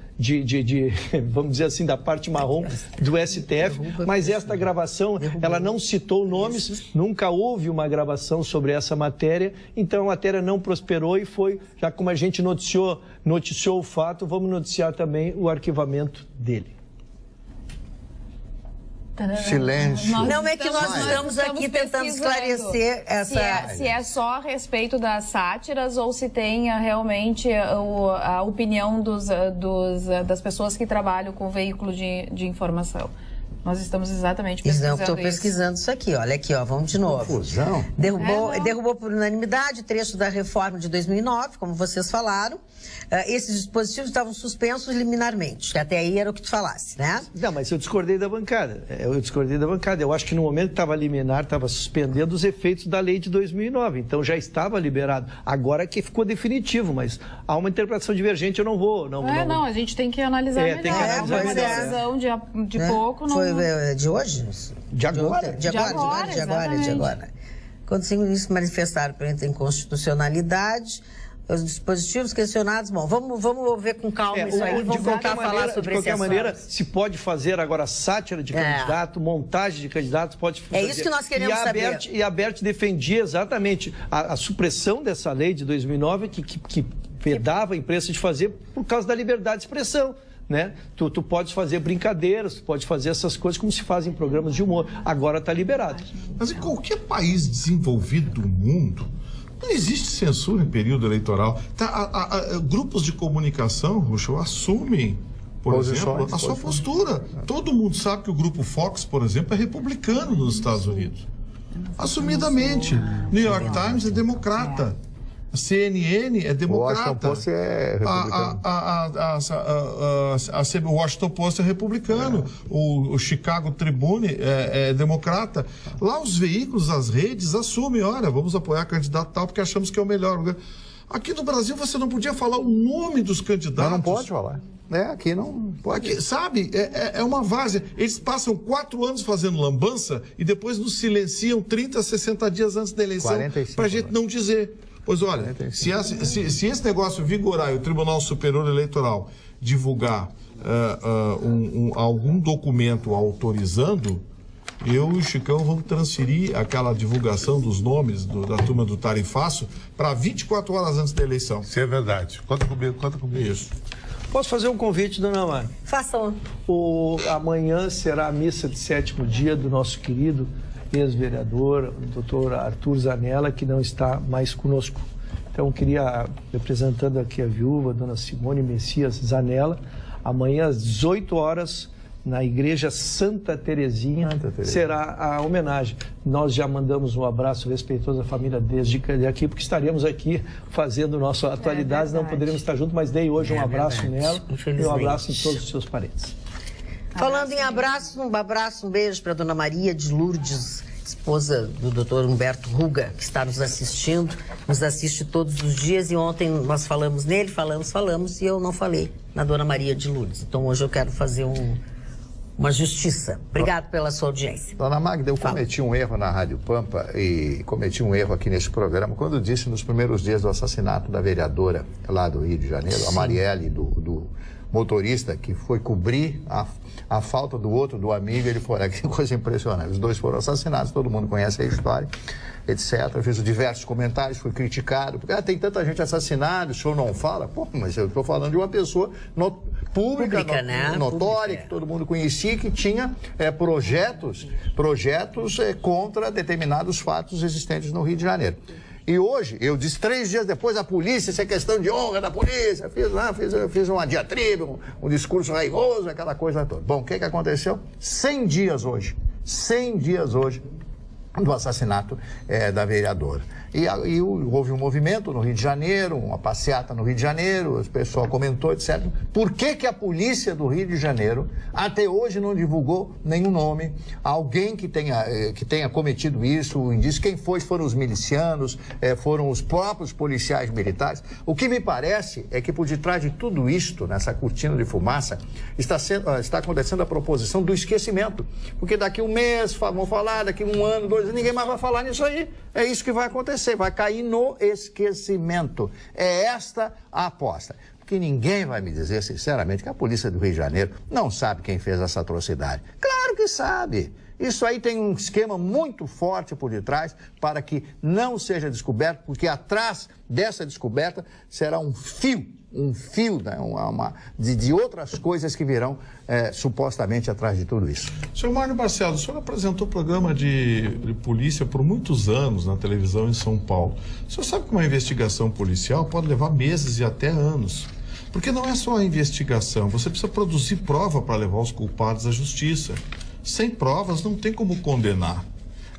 vamos dizer assim, da parte marrom do STF, mas esta gravação, ela não citou nomes, nunca houve uma gravação sobre essa matéria, então a matéria não prosperou e foi, já como a gente noticiou o fato, vamos noticiar também o arquivamento dele. Silêncio. Não é que nós estamos aqui tentando esclarecer essa... Se é só a respeito das sátiras ou se tem realmente a opinião das pessoas que trabalham com o veículo de informação. Nós estamos exatamente pesquisando isso. Estou pesquisando isso aqui, olha aqui, vamos de novo. Confusão. Derrubou por unanimidade trecho da reforma de 2009, como vocês falaram. Esses dispositivos estavam suspensos liminarmente, que até aí era o que tu falasse, né? Não, mas eu discordei da bancada. Eu acho que no momento que estava liminar, estava suspendendo os efeitos da lei de 2009. Então já estava liberado. Agora que ficou definitivo, mas há uma interpretação divergente, eu não vou... Não, a gente tem que analisar melhor. Tem que analisar uma decisão de pouco... Não... Foi de hoje? De agora. De agora. Quando os ministros manifestaram para entrar em inconstitucionalidade... Os dispositivos questionados, bom, vamos ver com calma isso aí, vamos voltar a falar sobre esse assunto. De qualquer maneira, se pode fazer agora sátira de candidato, montagem de candidatos, pode fazer. É isso que nós queremos saber. E a Berti defendia exatamente a supressão dessa lei de 2009 que vedava a imprensa de fazer por causa da liberdade de expressão. Né? Tu podes fazer brincadeiras, tu pode fazer essas coisas como se fazem em programas de humor. Agora está liberado. Mas em qualquer país desenvolvido do mundo, não existe censura em período eleitoral. Grupos de comunicação, Ruxo, assumem, por exemplo, a sua postura. Todo mundo sabe que o Grupo Fox, por exemplo, é republicano nos Estados Unidos. Assumidamente. New York Times é democrata. A CNN é democrata. O Washington Post é republicano. O Washington Post é republicano. O Chicago Tribune é democrata. Lá os veículos, as redes assumem, olha, vamos apoiar candidato tal porque achamos que é o melhor. Aqui no Brasil você não podia falar o nome dos candidatos. Mas não pode falar. Aqui não pode. Aqui, sabe, é uma várzea. Eles passam 4 anos fazendo lambança e depois nos silenciam 30, 60 dias antes da eleição para a gente não dizer. Pois olha, se esse negócio vigorar e o Tribunal Superior Eleitoral divulgar algum documento autorizando, eu e o Chicão vamos transferir aquela divulgação dos nomes da turma do tarifaço para 24 horas antes da eleição. Isso é verdade. Conta comigo. Isso. Posso fazer um convite, dona Mari? Façam. Amanhã será a missa de 7º dia do nosso querido ex-vereador, o doutor Arthur Zanella, que não está mais conosco. Então, queria, representando aqui a viúva, dona Simone Messias Zanella, amanhã às 18 horas, na Igreja Santa Terezinha, será a homenagem. Nós já mandamos um abraço respeitoso à família desde aqui, porque estaremos aqui fazendo nossa atualidade, não poderemos estar juntos, mas dei hoje um abraço nela e um abraço em todos os seus parentes. Falando em abraço, um beijo para Dona Maria de Lourdes esposa do Dr. Humberto Ruga, que está nos assistindo, nos assiste todos os dias, e ontem nós falamos nele, falamos, e eu não falei na Dona Maria de Lourdes. Então hoje eu quero fazer uma justiça. Obrigado pela sua audiência. Dona Magda, eu cometi um erro na Rádio Pampa e cometi um erro aqui neste programa quando disse nos primeiros dias do assassinato da vereadora lá do Rio de Janeiro, a Marielle, do motorista, que foi cobrir a falta do outro, do amigo, ele foi, que coisa impressionante. Os dois foram assassinados, todo mundo conhece a história, etc. Eu fiz diversos comentários, fui criticado, porque tem tanta gente assassinada, o senhor não fala? Pô, mas eu estou falando de uma pessoa pública, né? Notória, que todo mundo conhecia, que tinha projetos contra determinados fatos existentes no Rio de Janeiro. E hoje, eu disse 3 dias depois, a polícia, isso é questão de honra da polícia, fiz uma diatriba, um discurso raivoso, aquela coisa toda. Bom, o que aconteceu? 100 dias hoje do assassinato da vereadora. E houve um movimento no Rio de Janeiro, uma passeata no Rio de Janeiro, o pessoal comentou, etc. Por que a polícia do Rio de Janeiro até hoje não divulgou nenhum nome, alguém que tenha cometido isso, o indício, quem foram os milicianos, foram os próprios policiais militares? O que me parece é que por detrás de tudo isto, nessa cortina de fumaça, está acontecendo a proposição do esquecimento. Porque daqui um mês vão falar, daqui um ano, 2 anos, ninguém mais vai falar nisso aí. É isso que vai acontecer, vai cair no esquecimento. É esta a aposta. Porque ninguém vai me dizer, sinceramente, que a polícia do Rio de Janeiro não sabe quem fez essa atrocidade. Claro que sabe. Isso aí tem um esquema muito forte por detrás para que não seja descoberto, porque atrás dessa descoberta será um fio, né, de outras coisas que virão supostamente atrás de tudo isso. Senhor Mário Barcelos, o senhor apresentou programa de polícia por muitos anos na televisão em São Paulo. O senhor sabe que uma investigação policial pode levar meses e até anos. Porque não é só a investigação, você precisa produzir prova para levar os culpados à justiça. Sem provas não tem como condenar.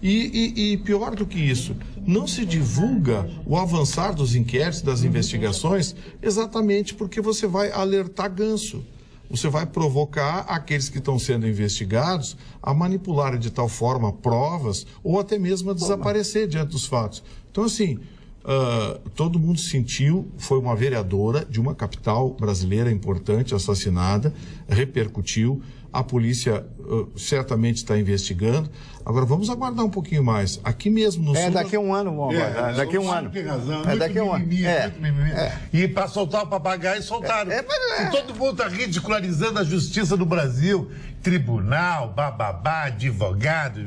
E pior do que isso, não se divulga o avançar dos inquéritos, das investigações, exatamente porque você vai alertar ganso. Você vai provocar aqueles que estão sendo investigados a manipularem de tal forma provas ou até mesmo a desaparecer diante dos fatos. Então, assim, todo mundo sentiu, foi uma vereadora de uma capital brasileira importante assassinada, repercutiu. A polícia certamente está investigando. Agora, vamos aguardar um pouquinho mais. Aqui mesmo no sul... daqui a um ano, vamos aguardar. Daqui a um ano. Tem razão. Daqui a um ano. E para soltar o papagaio, soltaram. E todo mundo está ridicularizando a justiça do Brasil. Tribunal, bababá, advogado.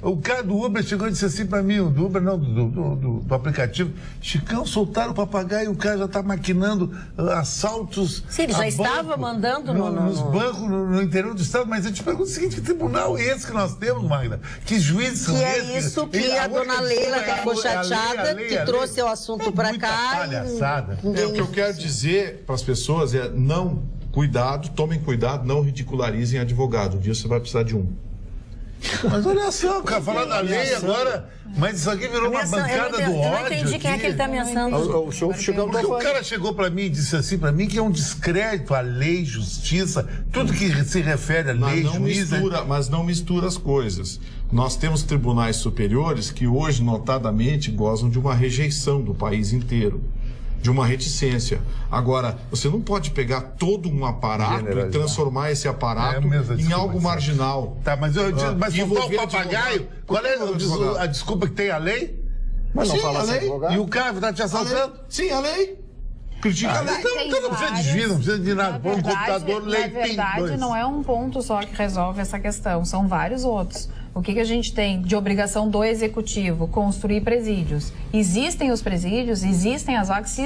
O cara do Uber chegou e disse assim para mim, do Uber não, do aplicativo, Chicão, soltaram o papagaio, o cara já está maquinando assaltos. Sim, ele já estava mandando nos bancos, no interior do estado, mas eu te pergunto o seguinte, que tribunal é esse que nós temos, Magda? Que juízes são esses? Que é isso que a dona Leila ficou chateada, que trouxe o assunto para cá. Palhaçada. O que eu quero dizer para as pessoas é tomem cuidado, não ridicularizem advogado. Um dia você vai precisar de um. Mas olha só, o cara falando da lei agora, mas isso aqui virou uma bancada do ódio. Eu não entendi quem é que ele está ameaçando. Porque o cara chegou para mim e disse assim para mim que é um descrédito à lei, justiça, tudo que se refere à lei, juíza. Mas não mistura as coisas. Nós temos tribunais superiores que hoje, notadamente, gozam de uma rejeição do país inteiro, de uma reticência. Agora, você não pode pegar todo um aparato e transformar esse aparato em algo marginal. Tá, mas soltar o papagaio, qual é a desculpa que tem a lei? Mas não fala assim, advogado. E o cara está te assaltando? Sim, a lei. Critica a lei. Então não precisa de juiz, não precisa de nada. Põe um computador, lei, na verdade, não é um ponto só que resolve essa questão, são vários outros. O que a gente tem de obrigação do executivo? Construir presídios. Existem os presídios, existem as vagas. Se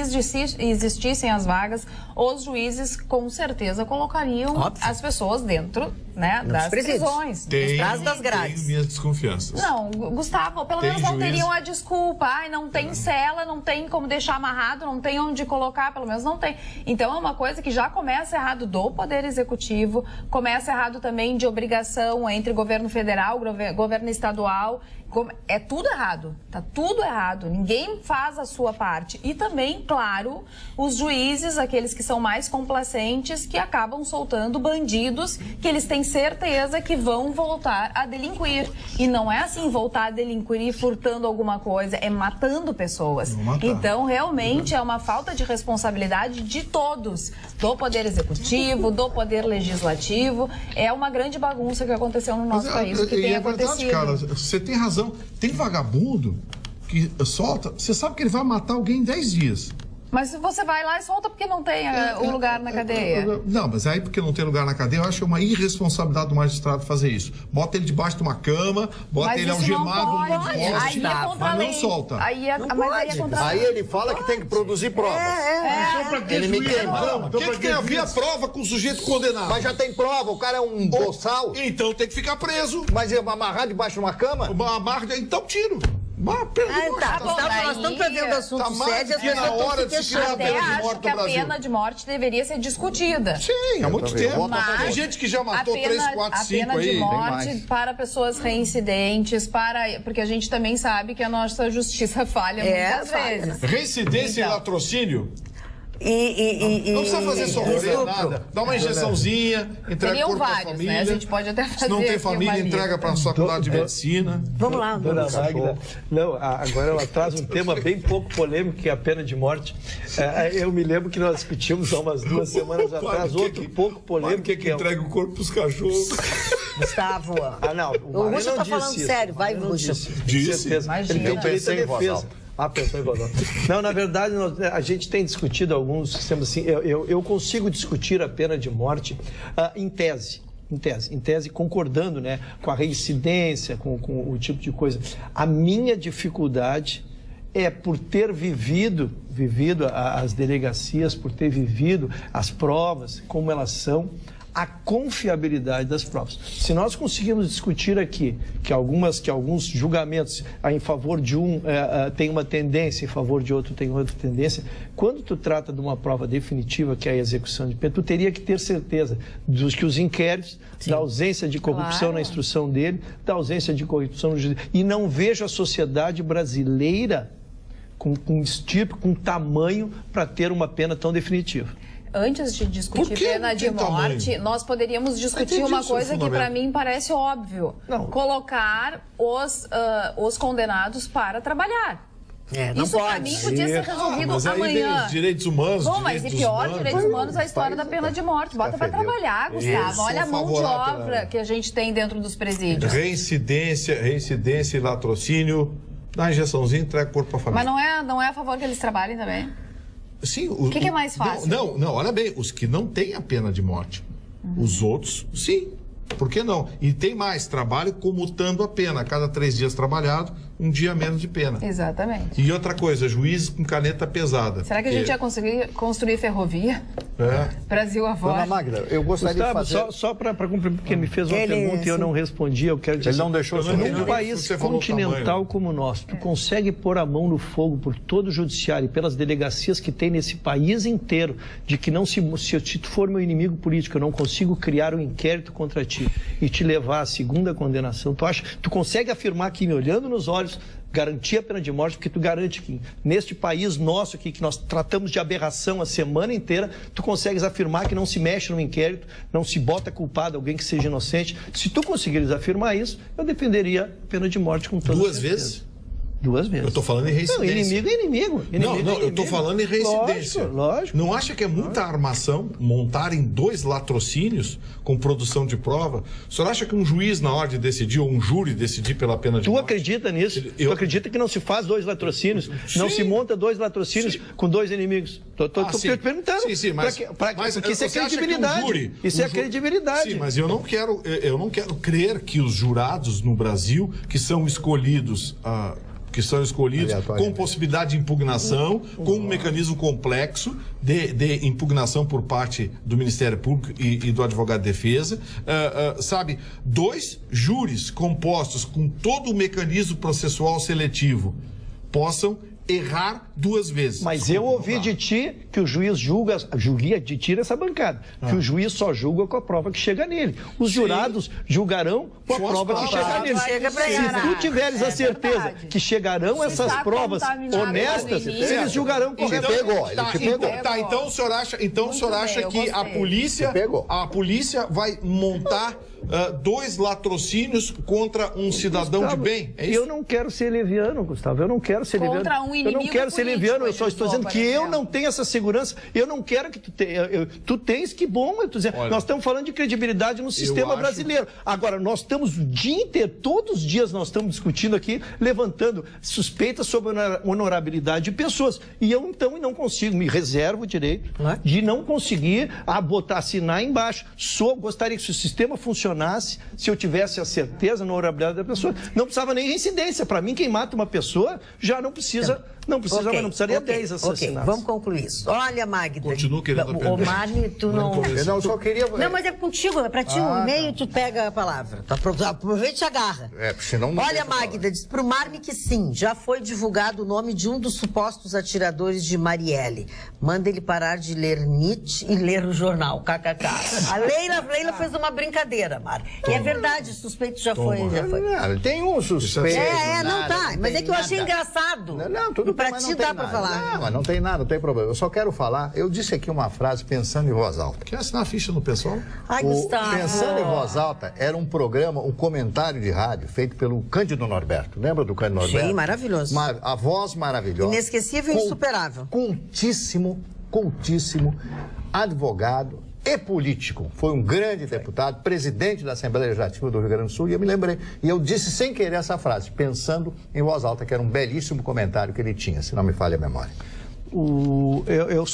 existissem as vagas, os juízes com certeza colocariam as pessoas dentro, né, das prisões, das grades. Tenho minhas desconfianças. Não, Gustavo, pelo menos não teriam a desculpa. Ai, não tem cela, não tem como deixar amarrado, não tem onde colocar, pelo menos não tem. Então é uma coisa que já começa errado do Poder Executivo, começa errado também de obrigação entre governo federal, governo estadual, é tudo errado, tá tudo errado, ninguém faz a sua parte. E também, claro, os juízes, aqueles que são mais complacentes, que acabam soltando bandidos que eles têm certeza que vão voltar a delinquir. E não é assim, voltar a delinquir furtando alguma coisa, é matando pessoas. Então, realmente, é uma falta de responsabilidade de todos, do Poder Executivo, do Poder Legislativo. É uma grande bagunça que aconteceu no nosso país, que tem acontecido. Verdade, cara, você tem razão. Tem vagabundo que solta, você sabe que ele vai matar alguém em 10 dias. Mas você vai lá e solta porque não tem o lugar na cadeia. Não, mas aí porque não tem lugar na cadeia, eu acho uma irresponsabilidade do magistrado fazer isso. Bota ele debaixo de uma cama, bota ele algemado no poste, mas não solta. Aí ele fala que tem que produzir provas. Ele me queima. O que tem a ver a prova com o sujeito condenado? Mas já tem prova, o cara é um boçal. Então tem que ficar preso. Mas amarrar debaixo de uma cama? Então tiro. Nós estamos prevendo assuntos sérios, as pessoas estão se queixando. Até acho que a pena de morte deveria ser discutida. Sim, há muito tempo. Tem gente que já matou 3, 4, 5 aí. A pena de morte para pessoas reincidentes, porque a gente também sabe que a nossa justiça falha muitas vezes. Reincidência e latrocínio? Não precisa fazer sofrer nada. Dá uma injeçãozinha, entrega o corpo para a família. Né? A gente pode até fazer. Se não tem família, entrega para a faculdade de medicina. Vamos lá, dona Magda. Não, agora ela traz um tema bem pouco polêmico, que é a pena de morte. Eu me lembro que nós discutimos há umas 2 semanas atrás outro pouco polêmico. Por que entrega o corpo para os cachorros? Gustavo. Não, o Russo está falando sério. Vai, Russo. Disse. Ele tem direito à defesa. Pensou em voz alta. Não, na verdade, a gente tem discutido alguns sistemas assim. Eu consigo discutir a pena de morte em tese, concordando, né, com a reincidência, com o tipo de coisa. A minha dificuldade é por ter vivido as delegacias, por ter vivido as provas, como elas são, a confiabilidade das provas. Se nós conseguirmos discutir aqui que alguns julgamentos em favor de um tem uma tendência, em favor de outro tem outra tendência, quando tu trata de uma prova definitiva, que é a execução de pena, tu teria que ter certeza dos que os inquéritos, da ausência de corrupção na instrução dele, da ausência de corrupção no juízo. E não vejo a sociedade brasileira com tamanho para ter uma pena tão definitiva. Antes de discutir pena de morte, nós poderíamos discutir uma coisa que para mim parece óbvio. Colocar os condenados para trabalhar. Isso para mim podia ser resolvido amanhã. Os direitos humanos. Mas e pior, direitos humanos, a história da pena de morte. Bota para trabalhar, Gustavo. Olha a mão de obra que a gente tem dentro dos presídios. Reincidência e latrocínio. Dá injeçãozinha e entrega o corpo para a família. Mas não é a favor que eles trabalhem também? Sim, o que é mais fácil? Não, olha bem, os que não têm a pena de morte. Os outros, sim. Por que não? E tem mais, trabalho comutando a pena. A cada 3 dias trabalhado, 1 dia menos de pena. Exatamente. E outra coisa, juiz com caneta pesada. Será que a gente ia conseguir construir ferrovia? Brasil afora. Dona Magda, eu gostaria de fazer... Só para cumprir, porque me fez uma pergunta e eu não respondi, eu quero dizer... Ele não deixou... Num país continental como o nosso, tu consegue pôr a mão no fogo por todo o judiciário e pelas delegacias que tem nesse país inteiro, de que não se tu for meu inimigo político, eu não consigo criar um inquérito contra ti e te levar à segunda condenação. Tu consegue afirmar aqui, me olhando nos olhos, garantir a pena de morte, porque tu garante que neste país nosso aqui, que nós tratamos de aberração a semana inteira, tu consegues afirmar que não se mexe no inquérito, não se bota culpado alguém que seja inocente. Se tu conseguires afirmar isso, eu defenderia a pena de morte com toda certeza. 2 vezes? 2 vezes. Eu tô falando em reincidência. Não, inimigo é inimigo. Eu tô falando em reincidência. Lógico. Não acha que é muita armação montarem 2 latrocínios com produção de prova? O senhor acha que um juiz, na hora de decidir, ou um júri decidir pela pena de morte? Tu acredita nisso? Tu acredita que não se faz 2 latrocínios? Sim. Não se monta 2 latrocínios com 2 inimigos? Tô te perguntando. Sim, mas porque isso é credibilidade. Isso é credibilidade. Sim, mas eu não quero crer que os jurados no Brasil, que são escolhidos com possibilidade de impugnação, com um mecanismo complexo de impugnação por parte do Ministério Público e do advogado de defesa, 2 júris compostos com todo o mecanismo processual seletivo possam errar 2 vezes. Mas eu ouvi de ti que o juiz julga de ti essa bancada, que o juiz só julga com a prova que chega nele. Os jurados julgarão com a prova que chega nele. Se tu tiveres a certeza que chegarão essas provas honestas, eles julgarão corretamente. Ele te pegou. Então o senhor acha que a polícia vai montar 2 latrocínios contra um cidadão Gustavo, de bem. É isso? Eu não quero ser leviano, Gustavo. Eu não quero ser leviano. Contra um inimigo eu não quero ser leviano. Eu só estou dizendo que eu não tenho essa segurança. Eu não quero que tu tenha. Tu tens, que bom. Eu tô dizendo. Olha, nós estamos falando de credibilidade no sistema brasileiro. Agora, nós estamos o dia inteiro, todos os dias nós estamos discutindo aqui, levantando suspeitas sobre a honorabilidade de pessoas. E eu, então, não consigo, me reservo o direito de não conseguir assinar embaixo. Gostaria que se o sistema funcionasse, se eu tivesse a certeza na honorabilidade da pessoa, não precisava nem reincidência. Para mim, quem mata uma pessoa já não precisa, mas não precisaria 10 assassinatos. Vamos concluir isso. Olha, Magda. Continuo querendo O Marne, tu não... Não, só queria... Não, mas é contigo, é pra ti, no meio tu pega a palavra. Aproveita e agarra. Senão não. Olha, Magda, diz pro Marne que sim, já foi divulgado o nome de um dos supostos atiradores de Marielle. Manda ele parar de ler Nietzsche e ler o jornal, kkk. A Leila fez uma brincadeira, Mar. E é verdade, o suspeito já foi. Tem um suspeito. Não tá. Mas é que eu achei engraçado. Não, tudo bem, pra ti dá pra falar. Não, mas não tem nada, não tem problema. Eu só quero falar, eu disse aqui uma frase pensando em voz alta. Quer assinar a ficha no pessoal? Ai, Gustavo. Pensando em voz alta era um programa, um comentário de rádio feito pelo Cândido Norberto. Lembra do Cândido Norberto? Sim, maravilhoso. A voz maravilhosa. Inesquecível e insuperável. Cultíssimo, advogado e político. Foi um grande deputado, presidente da Assembleia Legislativa do Rio Grande do Sul, e eu me lembrei. E eu disse sem querer essa frase, pensando em voz alta, que era um belíssimo comentário que ele tinha, se não me falha a memória. Eu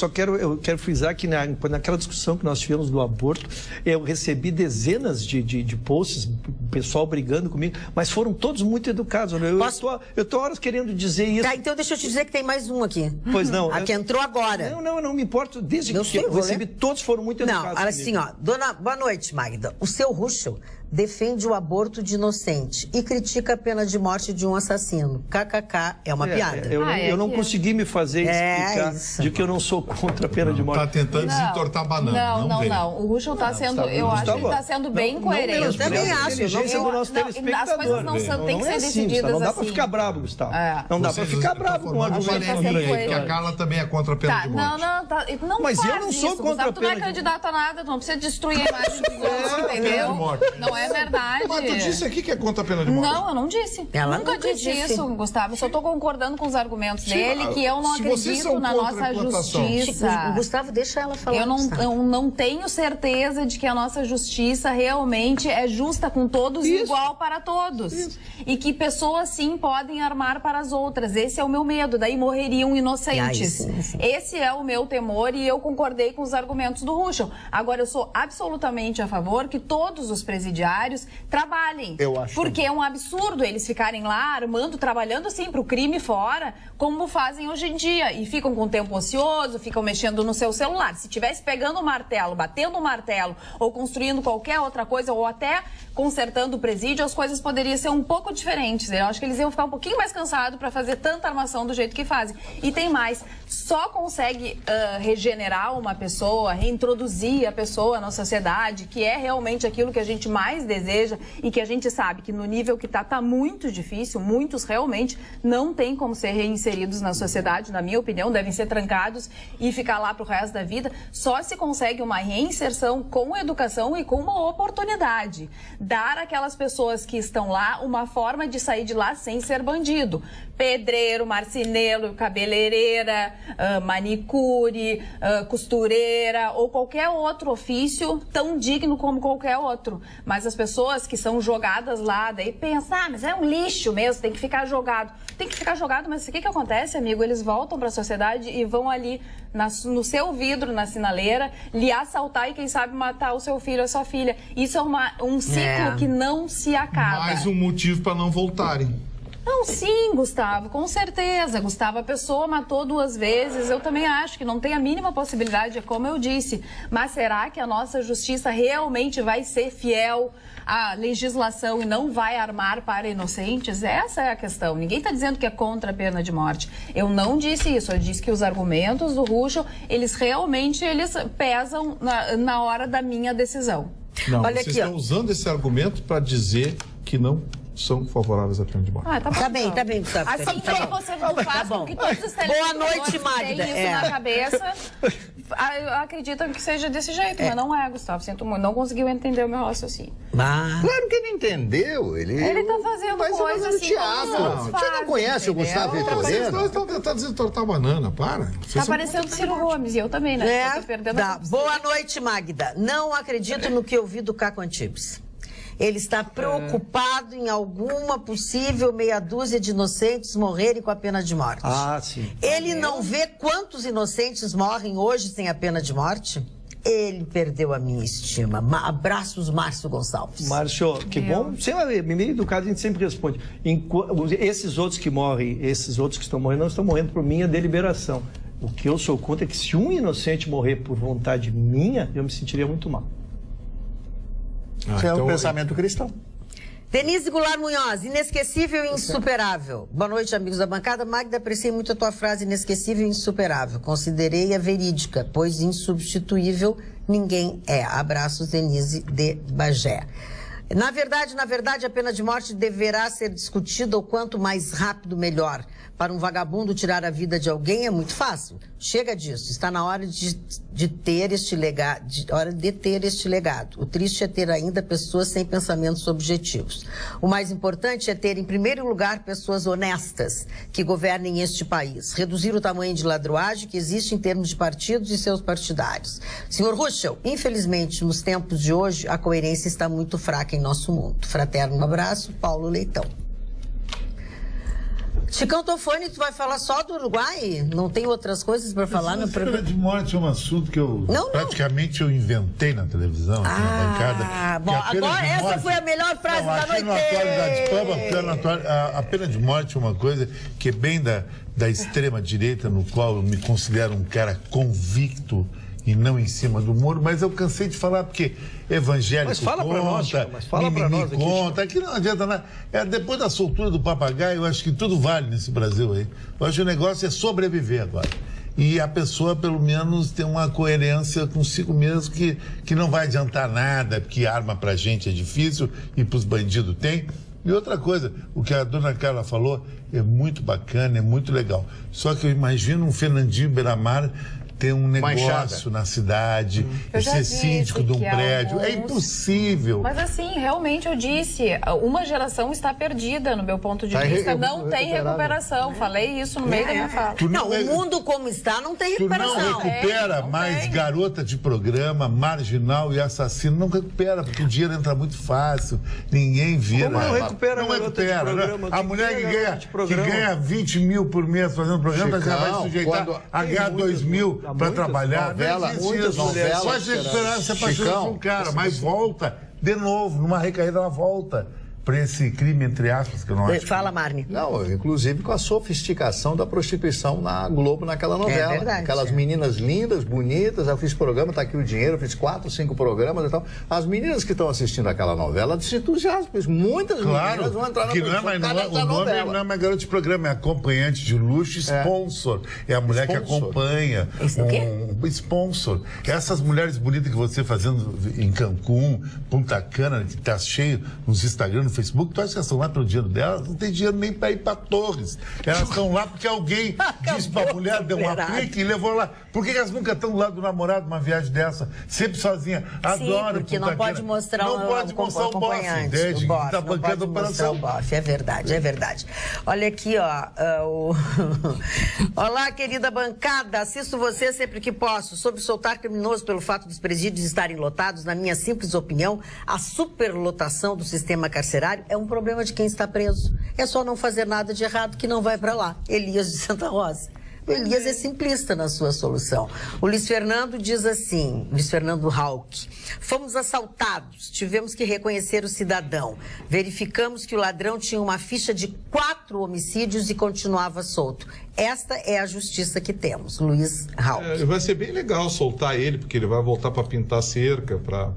quero frisar que naquela discussão que nós tivemos do aborto, eu recebi dezenas de posts, pessoal brigando comigo, mas foram todos muito educados. Eu estou horas querendo dizer isso. Tá, então deixa eu te dizer que tem mais um aqui. Pois não. A que entrou agora. Não me importo. Desde que eu recebi, todos foram muito educados. Não, assim, boa noite, Magda. O seu Ruschel defende o aborto de inocente e critica a pena de morte de um assassino. KKK, é uma piada. Eu não consegui me fazer explicar de que eu não sou contra a pena de morte. Está tentando desentortar a banana. Não. O Ruschel está sendo, eu acho que ele está sendo bem coerente. Eu também acho. As coisas não têm que ser decididas assim. Não dá para ficar bravo, Gustavo. Não dá para ficar bravo com o argumento. Que a Carla também é contra a pena de morte. Não, mas eu não sou contra a pena de morte. Tu não é candidato a nada, tu não precisa destruir a imagem dos outros, entendeu? Não é verdade. Mas tu disse aqui que é contra a pena de morte. Não, eu não disse. Ela nunca disse isso, Gustavo. Eu só estou concordando com os argumentos dele, que eu não acredito na nossa justiça. Gustavo, deixa ela falar. Eu não tenho certeza de que a nossa justiça realmente é justa com todos e igual para todos. E que pessoas, sim, podem armar para as outras. Esse é o meu medo. Daí morreriam inocentes. Sim. Esse é o meu temor e eu concordei com os argumentos do Ruschel. Agora, eu sou absolutamente a favor que todos os presidiários trabalhem. Eu acho. Porque é um absurdo eles ficarem lá armando, trabalhando assim para o crime fora, como fazem hoje em dia. E ficam com tempo ocioso, ficam mexendo no seu celular. Se estivesse pegando o martelo, batendo o martelo, ou construindo qualquer outra coisa, ou até consertando o presídio, as coisas poderiam ser um pouco diferentes. Eu acho que eles iam ficar um pouquinho mais cansados para fazer tanta armação do jeito que fazem. E tem mais, só consegue regenerar uma pessoa, reintroduzir a pessoa na sociedade, que é realmente aquilo que a gente mais deseja e que a gente sabe que no nível que tá muito difícil, muitos realmente não têm como ser reinseridos na sociedade, na minha opinião, devem ser trancados e ficar lá pro resto da vida. Só se consegue uma reinserção com educação e com uma oportunidade. Dar àquelas pessoas que estão lá uma forma de sair de lá sem ser bandido. Pedreiro, marceneiro, cabeleireira, manicure, costureira ou qualquer outro ofício tão digno como qualquer outro. Mas as pessoas que são jogadas lá, daí pensam, mas é um lixo mesmo, tem que ficar jogado. Tem que ficar jogado, mas o que acontece, amigo? Eles voltam para a sociedade e vão ali no seu vidro, na sinaleira, lhe assaltar e, quem sabe, matar o seu filho ou a sua filha. Isso é um ciclo que não se acaba. Mais um motivo para não voltarem. Não, sim, Gustavo, com certeza. Gustavo, a pessoa matou 2 vezes. Eu também acho que não tem a mínima possibilidade, é como eu disse. Mas será que a nossa justiça realmente vai ser fiel à legislação e não vai armar para inocentes? Essa é a questão. Ninguém está dizendo que é contra a pena de morte. Eu não disse isso. Eu disse que os argumentos do Ruschel, eles realmente pesam na hora da minha decisão. Não, olha vocês aqui, estão usando esse argumento para dizer que não são favoráveis à pena de morte. Tá bem, Gustavo. Assim como você faz com que todos os telespectadores tenham isso na cabeça. acreditam que seja desse jeito, mas não é, Gustavo. Sinto muito. Não conseguiu entender o meu raciocínio. Claro que ele entendeu. Ele tá fazendo coisa assim. Teatro. Você não conhece o Gustavo Vitorino? Estão tentando desentortar a banana, para. Tá parecendo Ciro Gomes, e eu também, né? Boa noite, Magda. Não acredito no que eu vi do Caco Antibes. Ele está preocupado em alguma possível meia dúzia de inocentes morrerem com a pena de morte. Sim. Ele não vê quantos inocentes morrem hoje sem a pena de morte? Ele perdeu a minha estima. Abraços, Márcio Gonçalves. Márcio, que bom. Meio educado, a gente sempre responde. Esses outros que morrem, esses outros que estão morrendo, não estão morrendo por minha deliberação. O que eu sou contra é que se um inocente morrer por vontade minha, eu me sentiria muito mal. Isso é um pensamento cristão. Denise Goulart Munhoz, inesquecível e insuperável. Boa noite, amigos da bancada. Magda, apreciei muito a tua frase inesquecível e insuperável. Considerei-a verídica, pois insubstituível ninguém é. Abraços, Denise de Bagé. Na verdade, a pena de morte deverá ser discutida o quanto mais rápido, melhor. Para um vagabundo tirar a vida de alguém é muito fácil. Chega disso. Está na hora de ter este legado. O triste é ter ainda pessoas sem pensamentos objetivos. O mais importante é ter, em primeiro lugar, pessoas honestas que governem este país. Reduzir o tamanho de ladruagem que existe em termos de partidos e seus partidários. Senhor Ruschel, infelizmente, nos tempos de hoje, a coerência está muito fraca em nosso mundo. Fraterno abraço, Paulo Leitão. Chicão Tofani, tu vai falar só do Uruguai? Não tem outras coisas para falar no programa? A pena de morte é um assunto que eu praticamente eu inventei na televisão, na bancada. Bom, agora essa foi a melhor frase da noite. A pena de morte é uma coisa que é bem da extrema direita, no qual eu me considero um cara convicto e não em cima do muro, mas eu cansei de falar porque evangélico mas fala conta, pra nós, mas fala pra nós aqui, conta, aqui não adianta nada. Depois da soltura do papagaio, eu acho que tudo vale nesse Brasil aí. Eu acho que o negócio é sobreviver agora. E a pessoa, pelo menos, tem uma coerência consigo mesmo que não vai adiantar nada, porque arma pra gente é difícil e pros bandidos tem. E outra coisa, o que a dona Carla falou é muito bacana, é muito legal. Só que eu imagino um Fernandinho Beiramar ter um negócio na cidade, ser síndico de um prédio. É impossível. Mas assim, realmente eu disse, uma geração está perdida no meu ponto de vista. Não tem recuperação. Falei isso no meio da minha fala. O mundo como está não tem recuperação. Tu não recupera mais garota de programa, marginal e assassino. Não recupera, porque o dinheiro entra muito fácil. Ninguém vira. Como não recupera? Não recupera. A mulher que ganha 20 mil por mês fazendo programa, já vai sujeitar a ganhar 2 mil para trabalhar. Muitas novelas. Pode recuperar, se apaixona por um cara, mas volta de novo, numa recaída, ela volta para esse crime, entre aspas, que eu não acho. Fala, Marne. Não, inclusive com a sofisticação da prostituição na Globo, naquela novela. É verdade. Aquelas meninas lindas, bonitas, eu fiz programa, tá aqui o dinheiro, eu fiz 4, 5 programas e tal. As meninas que estão assistindo aquela novela se entusiasmam, porque muitas meninas vão entrar na prostituição. O nome não é mais garota de programa, é acompanhante de luxo, sponsor. É a mulher que acompanha. Isso o quê? Um sponsor. Essas mulheres bonitas que você fazendo em Cancún, Punta Cana, que tá cheio nos Instagram, Facebook, tu acha que elas estão lá pelo dinheiro delas? Não tem dinheiro nem para ir para Torres. Elas estão lá porque alguém disse para a mulher, deu um aplique e levou lá. Por que elas nunca estão do lado do namorado numa viagem dessa? Sempre sozinha. Adoro. Porque não pode mostrar o acompanhante. Desde que está bancando a operação. É verdade, é verdade. Olha aqui, ó. Olá, querida bancada. Assisto você sempre que posso. Sobre soltar criminoso pelo fato dos presídios estarem lotados, na minha simples opinião, a superlotação do sistema carcerário é um problema de quem está preso. É só não fazer nada de errado que não vai para lá. Elias de Santa Rosa. O Elias é simplista na sua solução. O Luiz Fernando diz assim, Luiz Fernando Hauck: fomos assaltados, tivemos que reconhecer o cidadão. Verificamos que o ladrão tinha uma ficha de 4 homicídios e continuava solto. Esta é a justiça que temos. Luiz Hauck. Vai ser bem legal soltar ele, porque ele vai voltar para pintar cerca, para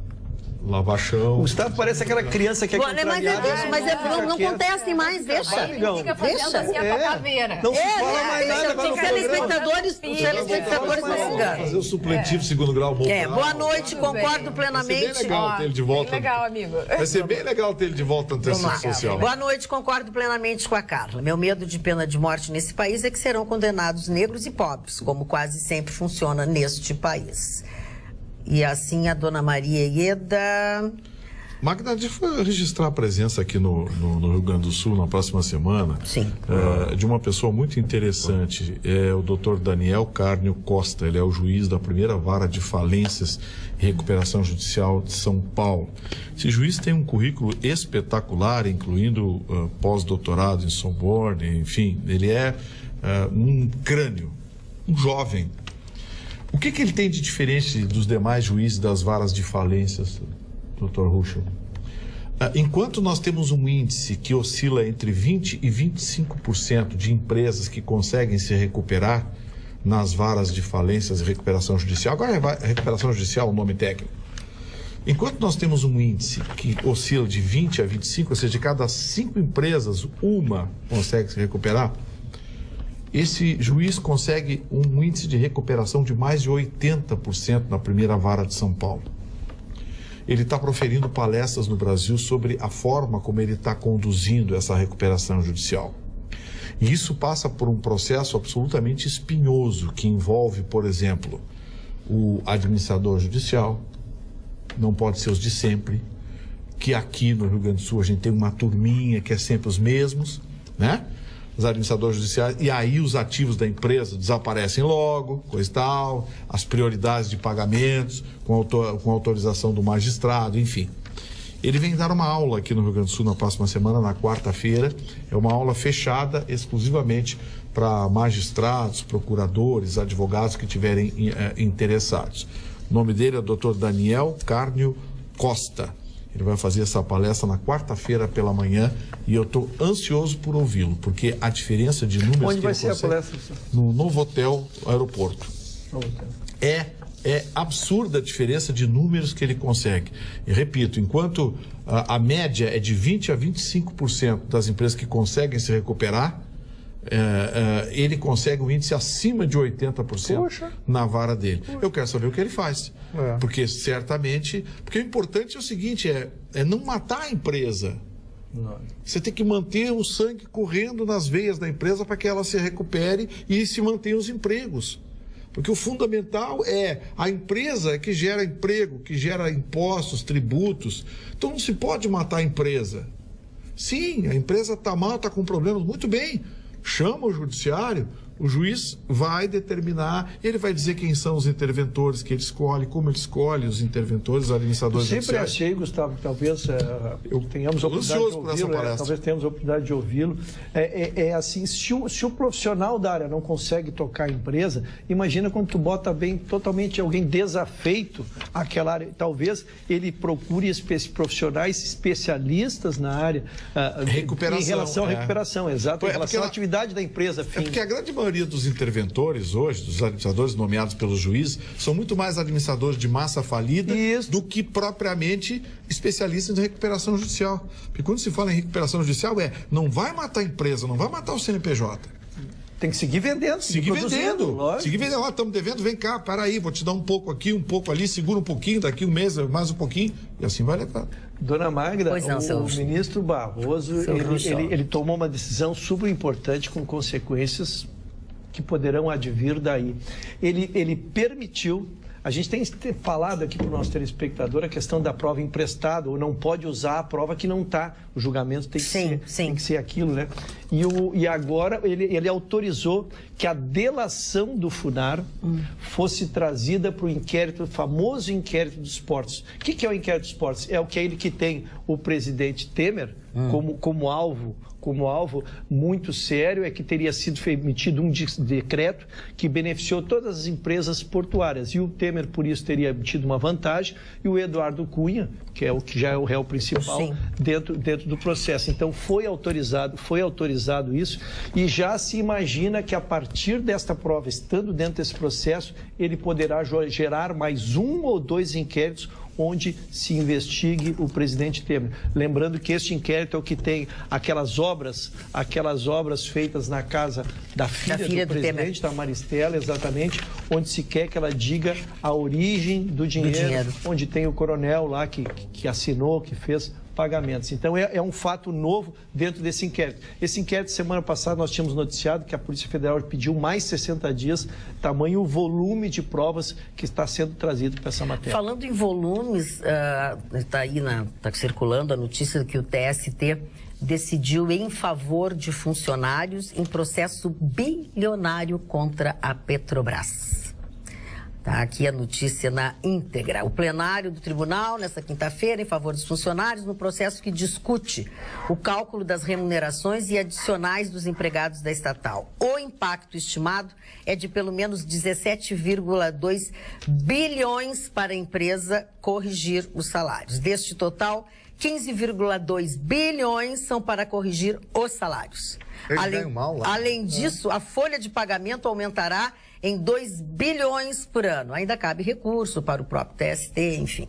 Lavar chão. O Gustavo parece aquela criança que é contrariada. Não contestem mais, deixa. Ele fica fazendo assim a caveira. Não se fala mais nada. Os telespectadores fazer o supletivo segundo grau. Boa noite, concordo plenamente. Vai ser bem legal ter ele de volta. Bem legal, amigo. Vai ser bem legal ter ele de volta no tecido social. Boa noite, concordo plenamente com a Carla. Meu medo de pena de morte nesse país é que serão condenados negros e pobres, como quase sempre funciona neste país. E assim a dona Maria Ieda... Magda, deixa eu registrar a presença aqui no Rio Grande do Sul na próxima semana. Sim. De uma pessoa muito interessante, o Dr. Daniel Cárnio Costa. Ele é o juiz da primeira vara de falências e recuperação judicial de São Paulo. Esse juiz tem um currículo espetacular, incluindo pós-doutorado em Sorbonne, enfim, ele é um crânio, um jovem. O que ele tem de diferente dos demais juízes das varas de falências, Dr. Ruschel? Enquanto nós temos um índice que oscila entre 20% e 25% de empresas que conseguem se recuperar nas varas de falências e recuperação judicial, agora é recuperação judicial o nome técnico. Enquanto nós temos um índice que oscila de 20% a 25%, ou seja, de cada 5 empresas, uma consegue se recuperar, esse juiz consegue um índice de recuperação de mais de 80% na primeira vara de São Paulo. Ele está proferindo palestras no Brasil sobre a forma como ele está conduzindo essa recuperação judicial. E isso passa por um processo absolutamente espinhoso, que envolve, por exemplo, o administrador judicial, não pode ser os de sempre, que aqui no Rio Grande do Sul a gente tem uma turminha que é sempre os mesmos, né? Os administradores judiciais, e aí os ativos da empresa desaparecem logo, coisa e tal, as prioridades de pagamentos, com autorização do magistrado, enfim. Ele vem dar uma aula aqui no Rio Grande do Sul na próxima semana, na quarta-feira. É uma aula fechada exclusivamente para magistrados, procuradores, advogados que tiverem interessados. O nome dele é Dr. Daniel Cárnio Costa. Ele vai fazer essa palestra na quarta-feira pela manhã e eu estou ansioso por ouvi-lo, porque a diferença de números... Onde vai ser a palestra? No Novo Hotel Aeroporto. É absurda a diferença de números que ele consegue. E repito, enquanto a média é de 20% a 25% das empresas que conseguem se recuperar, ele consegue um índice acima de 80% na vara dele. Eu quero saber o que ele faz. Porque certamente... Porque o importante é o seguinte, é não matar a empresa. Você tem que manter o sangue correndo nas veias da empresa para que ela se recupere e se mantenha os empregos. Porque o fundamental é a empresa que gera emprego, que gera impostos, tributos. Então não se pode matar a empresa. Sim, a empresa está mal, está com problemas, muito bem. Chama o judiciário, o juiz vai determinar, ele vai dizer quem são os interventores que ele escolhe, como ele escolhe os interventores, os administradores judiciais. Sempre achei, Gustavo, que talvez tenhamos a oportunidade de ouvi-lo, talvez tenhamos a oportunidade de ouvi-lo. Assim, se o profissional da área não consegue tocar a empresa, imagina quando tu bota bem totalmente alguém desafeito àquela área. Talvez ele procure profissionais especialistas na área recuperação, em relação à recuperação, exato, em relação à atividade da empresa. É porque a grande maioria dos interventores hoje, dos administradores nomeados pelos juízes, são muito mais administradores de massa falida do que propriamente especialistas em recuperação judicial. Porque quando se fala em recuperação judicial não vai matar a empresa, não vai matar o CNPJ. Tem que seguir vendendo. Seguir vendendo. Seguir vendendo. Estamos devendo, vem cá, para aí, vou te dar um pouco aqui, um pouco ali, segura um pouquinho, daqui um mês, mais um pouquinho, e assim vai levar. Dona Magda, o ministro Barroso, ele tomou uma decisão super importante com consequências que poderão advir daí. Ele permitiu... A gente tem falado aqui para o nosso telespectador a questão da prova emprestada, ou não pode usar a prova que não está. O julgamento tem que ser aquilo, né? E agora ele autorizou que a delação do FUNAR fosse trazida para o inquérito, o famoso inquérito dos portos. O que é o inquérito dos portos? É aquele que tem o presidente Temer como alvo muito sério, é que teria sido emitido um decreto que beneficiou todas as empresas portuárias. E o Temer, por isso, teria tido uma vantagem, e o Eduardo Cunha, que já é o réu principal, dentro do processo. Então, foi autorizado analisado isso e já se imagina que a partir desta prova, estando dentro desse processo, ele poderá gerar mais 1 ou 2 inquéritos onde se investigue o presidente Temer. Lembrando que este inquérito é o que tem aquelas obras feitas na casa da filha do presidente, da Maristela, exatamente, onde se quer que ela diga a origem do dinheiro. Onde tem o coronel lá que assinou, que fez pagamentos. Então, é um fato novo dentro desse inquérito. Esse inquérito, semana passada, nós tínhamos noticiado que a Polícia Federal pediu mais 60 dias, tamanho o volume de provas que está sendo trazido para essa matéria. Falando em volumes, está circulando a notícia que o TST decidiu em favor de funcionários em processo bilionário contra a Petrobras. Está aqui a notícia na íntegra. O plenário do tribunal, nesta quinta-feira, em favor dos funcionários, no processo que discute o cálculo das remunerações e adicionais dos empregados da estatal. O impacto estimado é de pelo menos 17,2 bilhões para a empresa corrigir os salários. Deste total, 15,2 bilhões são para corrigir os salários. Além disso, a folha de pagamento aumentará em 2 bilhões por ano. Ainda cabe recurso para o próprio TST, enfim.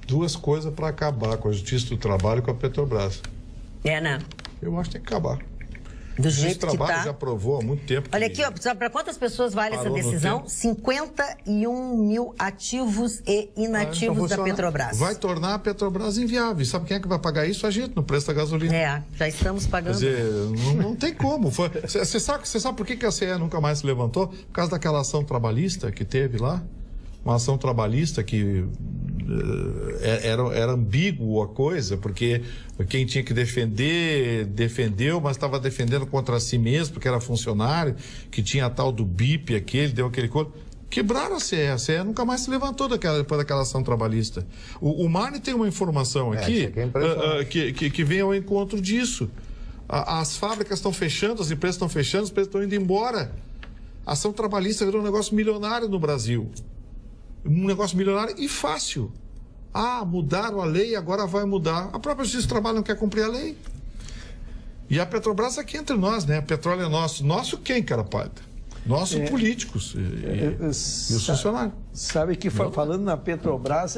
2 coisas para acabar com a Justiça do Trabalho e com a Petrobras. Né? Eu acho que tem que acabar. Do jeito que Trabalho já aprovou há muito tempo. Olha aqui, sabe para quantas pessoas vale essa decisão? 51 mil ativos e inativos da Petrobras. Vai tornar a Petrobras inviável. Sabe quem é que vai pagar isso? A gente, no preço da gasolina. Já estamos pagando. Quer dizer, não tem como. Você sabe por que a CE nunca mais se levantou? Por causa daquela ação trabalhista que teve lá. Uma ação trabalhista que era ambíguo a coisa, porque quem tinha que defender, defendeu, mas estava defendendo contra si mesmo, porque era funcionário, que tinha a tal do BIP, deu aquele coisa. Quebraram a CE nunca mais se levantou depois daquela ação trabalhista. O Marne tem uma informação aqui que vem ao encontro disso. As fábricas estão fechando, as empresas estão fechando, as empresas estão indo embora. A ação trabalhista virou um negócio milionário no Brasil. Um negócio milionário e fácil. Mudaram a lei, agora vai mudar. A própria Justiça do Trabalho não quer cumprir a lei. E a Petrobras aqui entre nós, né? Petróleo é nosso. Nosso quem, cara pálida? Nossos políticos e os funcionários. Sabe que falando na Petrobras,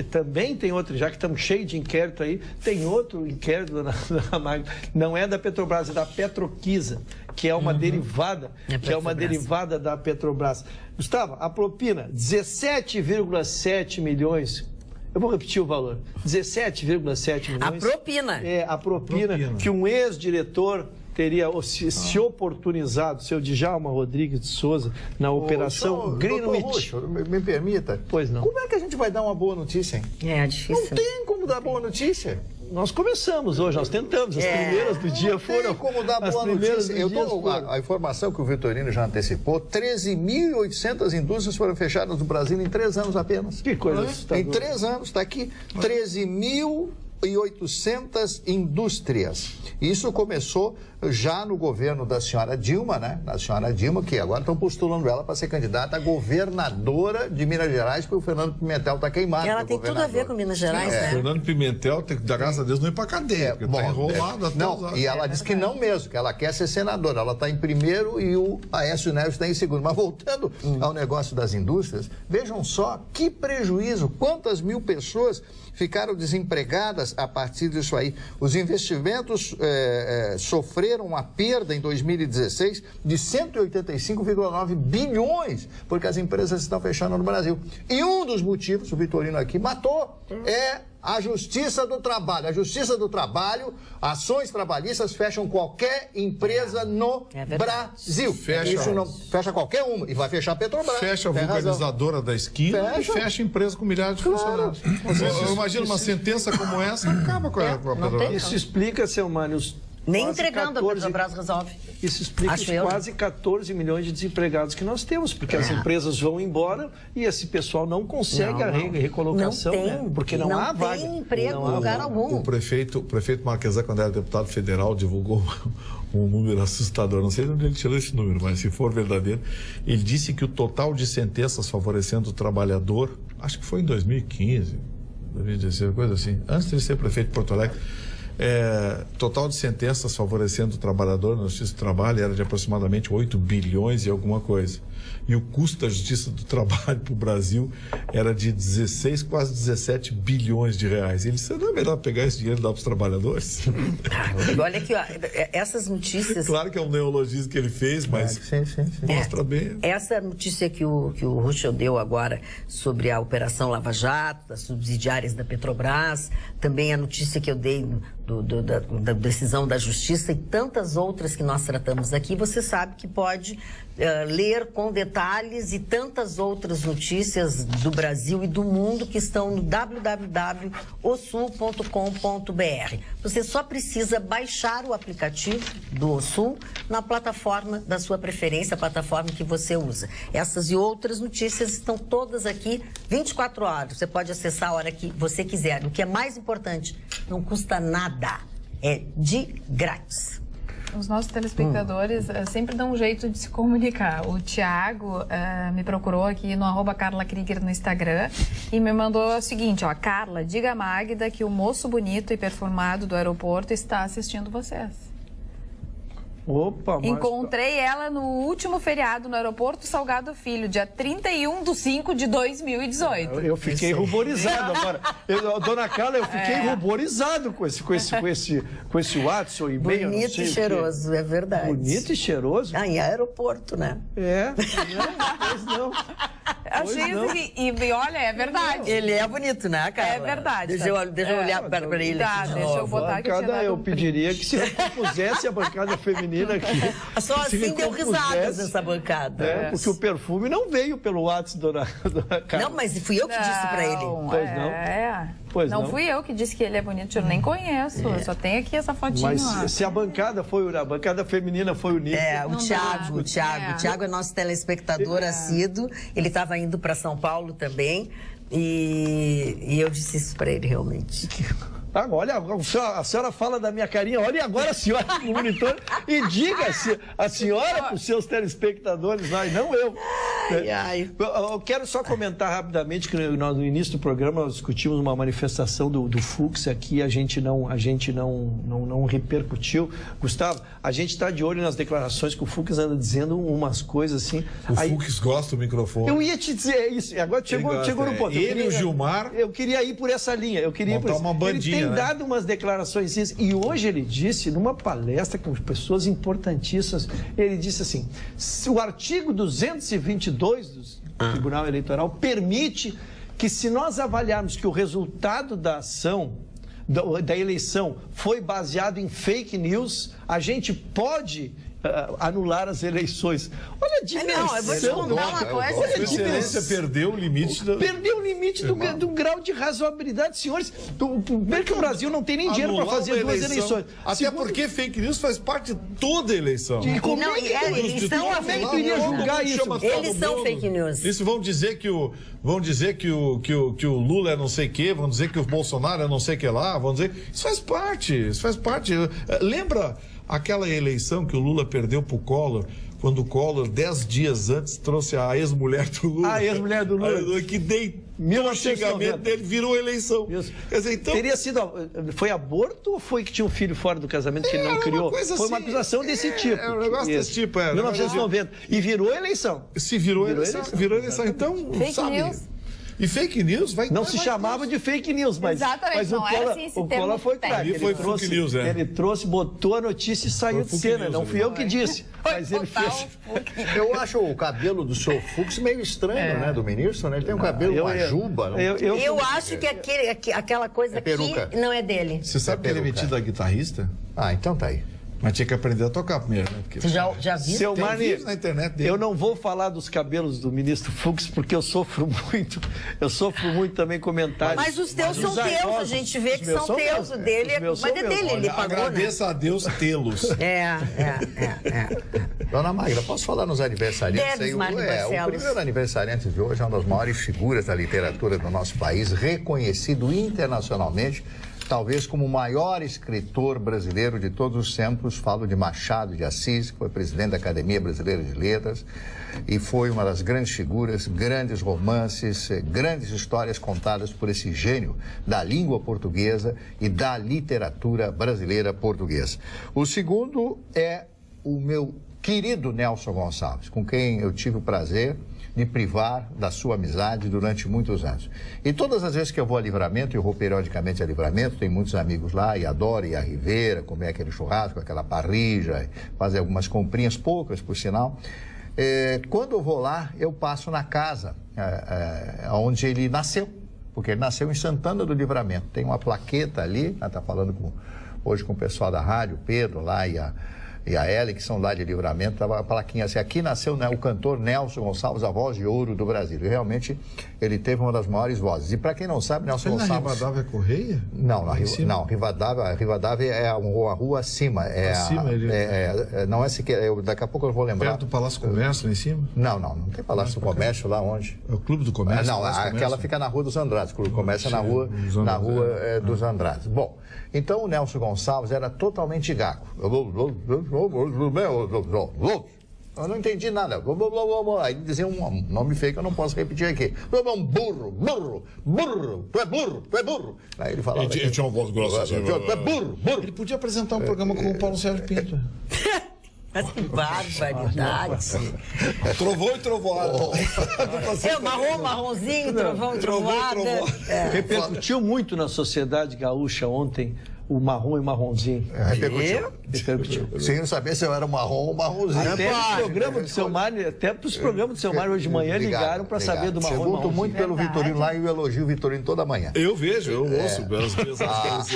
também tem outro, já que estamos cheios de inquérito aí, tem outro inquérito não é da Petrobras, é da Petroquisa, que é uma derivada, derivada da Petrobras. Gustavo, a propina, 17,7 milhões. Eu vou repetir o valor. 17,7 milhões. A propina. A propina que um ex-diretor teria se oportunizado, seu Djalma Rodrigues de Souza, na operação Greenwich. Me permita. Pois não. Como é que a gente vai dar uma boa notícia, hein? É difícil. Não tem como dar boa notícia. Nós começamos hoje, nós tentamos. As primeiras do dia foram. Não tem como dar boa notícia. A informação que o Vitorino já antecipou: 13.800 indústrias foram fechadas no Brasil em 3 anos apenas. Que coisa. Em 3 anos, está aqui. 13.800 indústrias. Isso começou já no governo da senhora Dilma, né? Da senhora Dilma, que agora estão postulando ela para ser candidata a governadora de Minas Gerais, porque o Fernando Pimentel está queimado. Ela tem tudo a ver com Minas Gerais, né? Fernando Pimentel, graças a Deus, não ir para cadeia, porque está enrolado até não, e ela disse que não mesmo, que ela quer ser senadora. Ela está em primeiro e o Aécio Neves está em segundo. Mas voltando ao negócio das indústrias, vejam só que prejuízo, quantas mil pessoas ficaram desempregadas a partir disso aí. Os investimentos sofreram uma perda em 2016 de 185,9 bilhões, porque as empresas estão fechando no Brasil. E um dos motivos, o Vitorino aqui matou, é a Justiça do Trabalho. A Justiça do Trabalho, ações trabalhistas fecham qualquer empresa no Brasil. Isso não fecha qualquer uma. E vai fechar a Petrobras. Fecha a vulcanizadora da esquina e fecha a empresa com milhares de funcionários. Eu imagino uma sentença como essa, acaba com a Petrobras. Isso explica, seu Mário, nem entregando a Petrobras resolve. Isso explica os quase 14 milhões de desempregados que nós temos, porque as empresas vão embora e esse pessoal não consegue a recolocação, porque não há vaga. Não tem emprego em lugar algum. O prefeito Marquesan, quando era deputado federal, divulgou um número assustador. Não sei de onde ele tirou esse número, mas se for verdadeiro, ele disse que o total de sentenças favorecendo o trabalhador, acho que foi em 2015, 2016, coisa assim, antes de ele ser prefeito de Porto Alegre, total de sentenças favorecendo o trabalhador na Justiça do Trabalho era de aproximadamente 8 bilhões e alguma coisa. E o custo da Justiça do Trabalho para o Brasil era de 16, quase 17 bilhões de reais. Ele disse, não é melhor pegar esse dinheiro e dar para os trabalhadores? Olha aqui, ó, essas notícias... Claro que é um neologismo que ele fez, mas sim. Mostra bem. Essa notícia que o Ruschel deu agora sobre a Operação Lava Jato, das subsidiárias da Petrobras, também a notícia que eu dei da decisão da Justiça e tantas outras que nós tratamos aqui, você sabe que pode ler com detalhes e tantas outras notícias do Brasil e do mundo que estão no www.osul.com.br. Você só precisa baixar o aplicativo do Osul na plataforma da sua preferência, a plataforma que você usa. Essas e outras notícias estão todas aqui 24 horas. Você pode acessar a hora que você quiser. O que é mais importante, não custa nada. É de grátis. Os nossos telespectadores sempre dão um jeito de se comunicar. O Tiago me procurou aqui no @CarlaKrieger no Instagram e me mandou o seguinte, ó, Carla, diga a Magda que o moço bonito e perfumado do aeroporto está assistindo vocês. Opa, mas... Encontrei ela no último feriado no aeroporto Salgado Filho, dia 31/5/2018. Eu fiquei ruborizado agora. Dona Carla, eu fiquei ruborizado com esse WhatsApp, e-mail. Bonito e cheiroso, é verdade. Bonito e cheiroso? Em aeroporto, né? Pois não. Achei assim, e olha, é verdade. Ele é bonito, né, Carla? É verdade. Deixa eu olhar para ele. Tá, deixa eu botar aqui. Eu pediria que se recompusesse a bancada feminina aqui. Só assim deu risadas essa bancada. Porque o perfume não veio pelo WhatsApp, dona Carla. Não, mas fui eu que disse para ele. Pois não. Não fui eu que disse que ele é bonito, eu nem conheço. Eu só tenho aqui essa fotinha. Mas se a bancada feminina foi unida. O Thiago é nosso telespectador assíduo. Ele estava indo para São Paulo também. E eu disse isso para ele realmente. Olha, a senhora fala da minha carinha, olha agora a senhora no monitor e diga-se a senhora para os seus telespectadores lá, e não eu. Eu quero só comentar rapidamente que nós, no início do programa nós discutimos uma manifestação do Fux aqui, a gente não repercutiu. Gustavo, a gente está de olho nas declarações que o Fux anda dizendo umas coisas assim. O Fux gosta do microfone. Eu ia te dizer isso, agora chegou no ponto. Ele e o Gilmar... Eu queria ir por essa linha, uma bandinha. Ele tem dado umas declarações e hoje ele disse, numa palestra com pessoas importantíssimas, ele disse assim, o artigo 222 do Tribunal Eleitoral permite que, se nós avaliarmos que o resultado da ação, da eleição, foi baseado em fake news, a gente pode anular as eleições. Olha a dimensão. Não, eu vou te contar uma coisa. Olha a dimensão. Perdeu o limite do grau de razoabilidade. Senhores, primeiro que o Brasil não tem nem dinheiro para fazer duas eleições. Até porque fake news faz parte de toda a eleição. Como é que tu iria julgar isso? Eles são fake news. Isso vão dizer que o Lula é não sei o quê, vão dizer que o Bolsonaro é não sei o que lá, vão dizer... Isso faz parte. Lembra aquela eleição que o Lula perdeu pro Collor, quando o Collor, 10 dias antes, trouxe a ex-mulher do Lula. A ex-mulher do Lula. Que deitou o xingamento dele, virou eleição. Isso. Quer dizer, então... Teria sido... Foi aborto ou foi que tinha um filho fora do casamento que ele não criou? Foi uma acusação desse tipo. É um negócio desse tipo, 1990. E virou eleição. Se virou eleição. Então, sabe... E fake news vai... Não se chamava de fake news, mas o Collor foi craque. Ele foi fake news, Ele trouxe, botou a notícia e saiu de cena. Não fui eu que disse, mas ele fez. Eu acho o cabelo do seu Fux meio estranho, né, do ministro, né? Ele tem um cabelo, uma juba. Eu acho que aquela coisa aqui não é dele. Você sabe que ele é metido a guitarrista? Ah, então tá aí. Mas tinha que aprender a tocar primeiro, né? Porque... Você já viu? Seu Mani, na internet dele. Eu não vou falar dos cabelos do ministro Fux, porque eu sofro muito. Eu sofro muito também comentários. Mas os teus são teus, a gente vê que são teus. O dele é dele, ele pagou, né? Agradeça a Deus tê-los. Dona Magda, posso falar nos aniversariantes? O primeiro aniversariante de hoje é uma das maiores figuras da literatura do nosso país, reconhecido internacionalmente talvez como o maior escritor brasileiro de todos os tempos. Falo de Machado de Assis, que foi presidente da Academia Brasileira de Letras e foi uma das grandes figuras, grandes romances, grandes histórias contadas por esse gênio da língua portuguesa e da literatura brasileira portuguesa. O segundo é o meu querido Nelson Gonçalves, com quem eu tive o prazer de privar da sua amizade durante muitos anos. E todas as vezes que eu vou a Livramento, eu vou periodicamente a Livramento, tem muitos amigos lá, e adoro ir à Ribeira, comer aquele churrasco, aquela parrija, fazer algumas comprinhas, poucas por sinal. Quando eu vou lá, eu passo na casa onde ele nasceu, porque ele nasceu em Santana do Livramento. Tem uma plaqueta ali, ela está falando hoje com o pessoal da rádio, Pedro lá e a Ellen, que são lá de Livramento, estava a plaquinha assim, aqui nasceu, né, o cantor Nelson Gonçalves, a voz de ouro do Brasil. E realmente ele teve uma das maiores vozes. E para quem não sabe, Nelson Gonçalves... na Rivadavia Correia? Não, Rivadavia é uma rua acima. Acima ele... não é sequer, daqui a pouco eu vou lembrar. Perto do Palácio do Comércio, lá em cima? Não tem Palácio do Comércio lá onde? É o Clube do Comércio? Não, aquela fica na Rua dos Andrades. O Clube do Comércio é na Rua dos Andrades. Bom, então o Nelson Gonçalves era totalmente gago. Eu não entendi nada. Aí dizia um nome feio que eu não posso repetir aqui. Burro, tu é burro. Aí ele falava... Ele tinha uma voz grossa assim. Tu é burro. Ele podia apresentar um programa com o Paulo Sérgio Pinto. Mas que barbaridade. Trovou e trovoada. Marronzinho, trovão e trovoada. Repercutiu muito na sociedade gaúcha ontem o marrom e marronzinho. Repercutiu. Sem não saber se eu era marrom ou marronzinho. Até para os programas do seu Mário hoje de manhã ligaram para saber do marrom e marronzinho. Muito pelo Vitorino lá e eu elogio o Vitorino toda manhã. Eu vejo, eu ouço.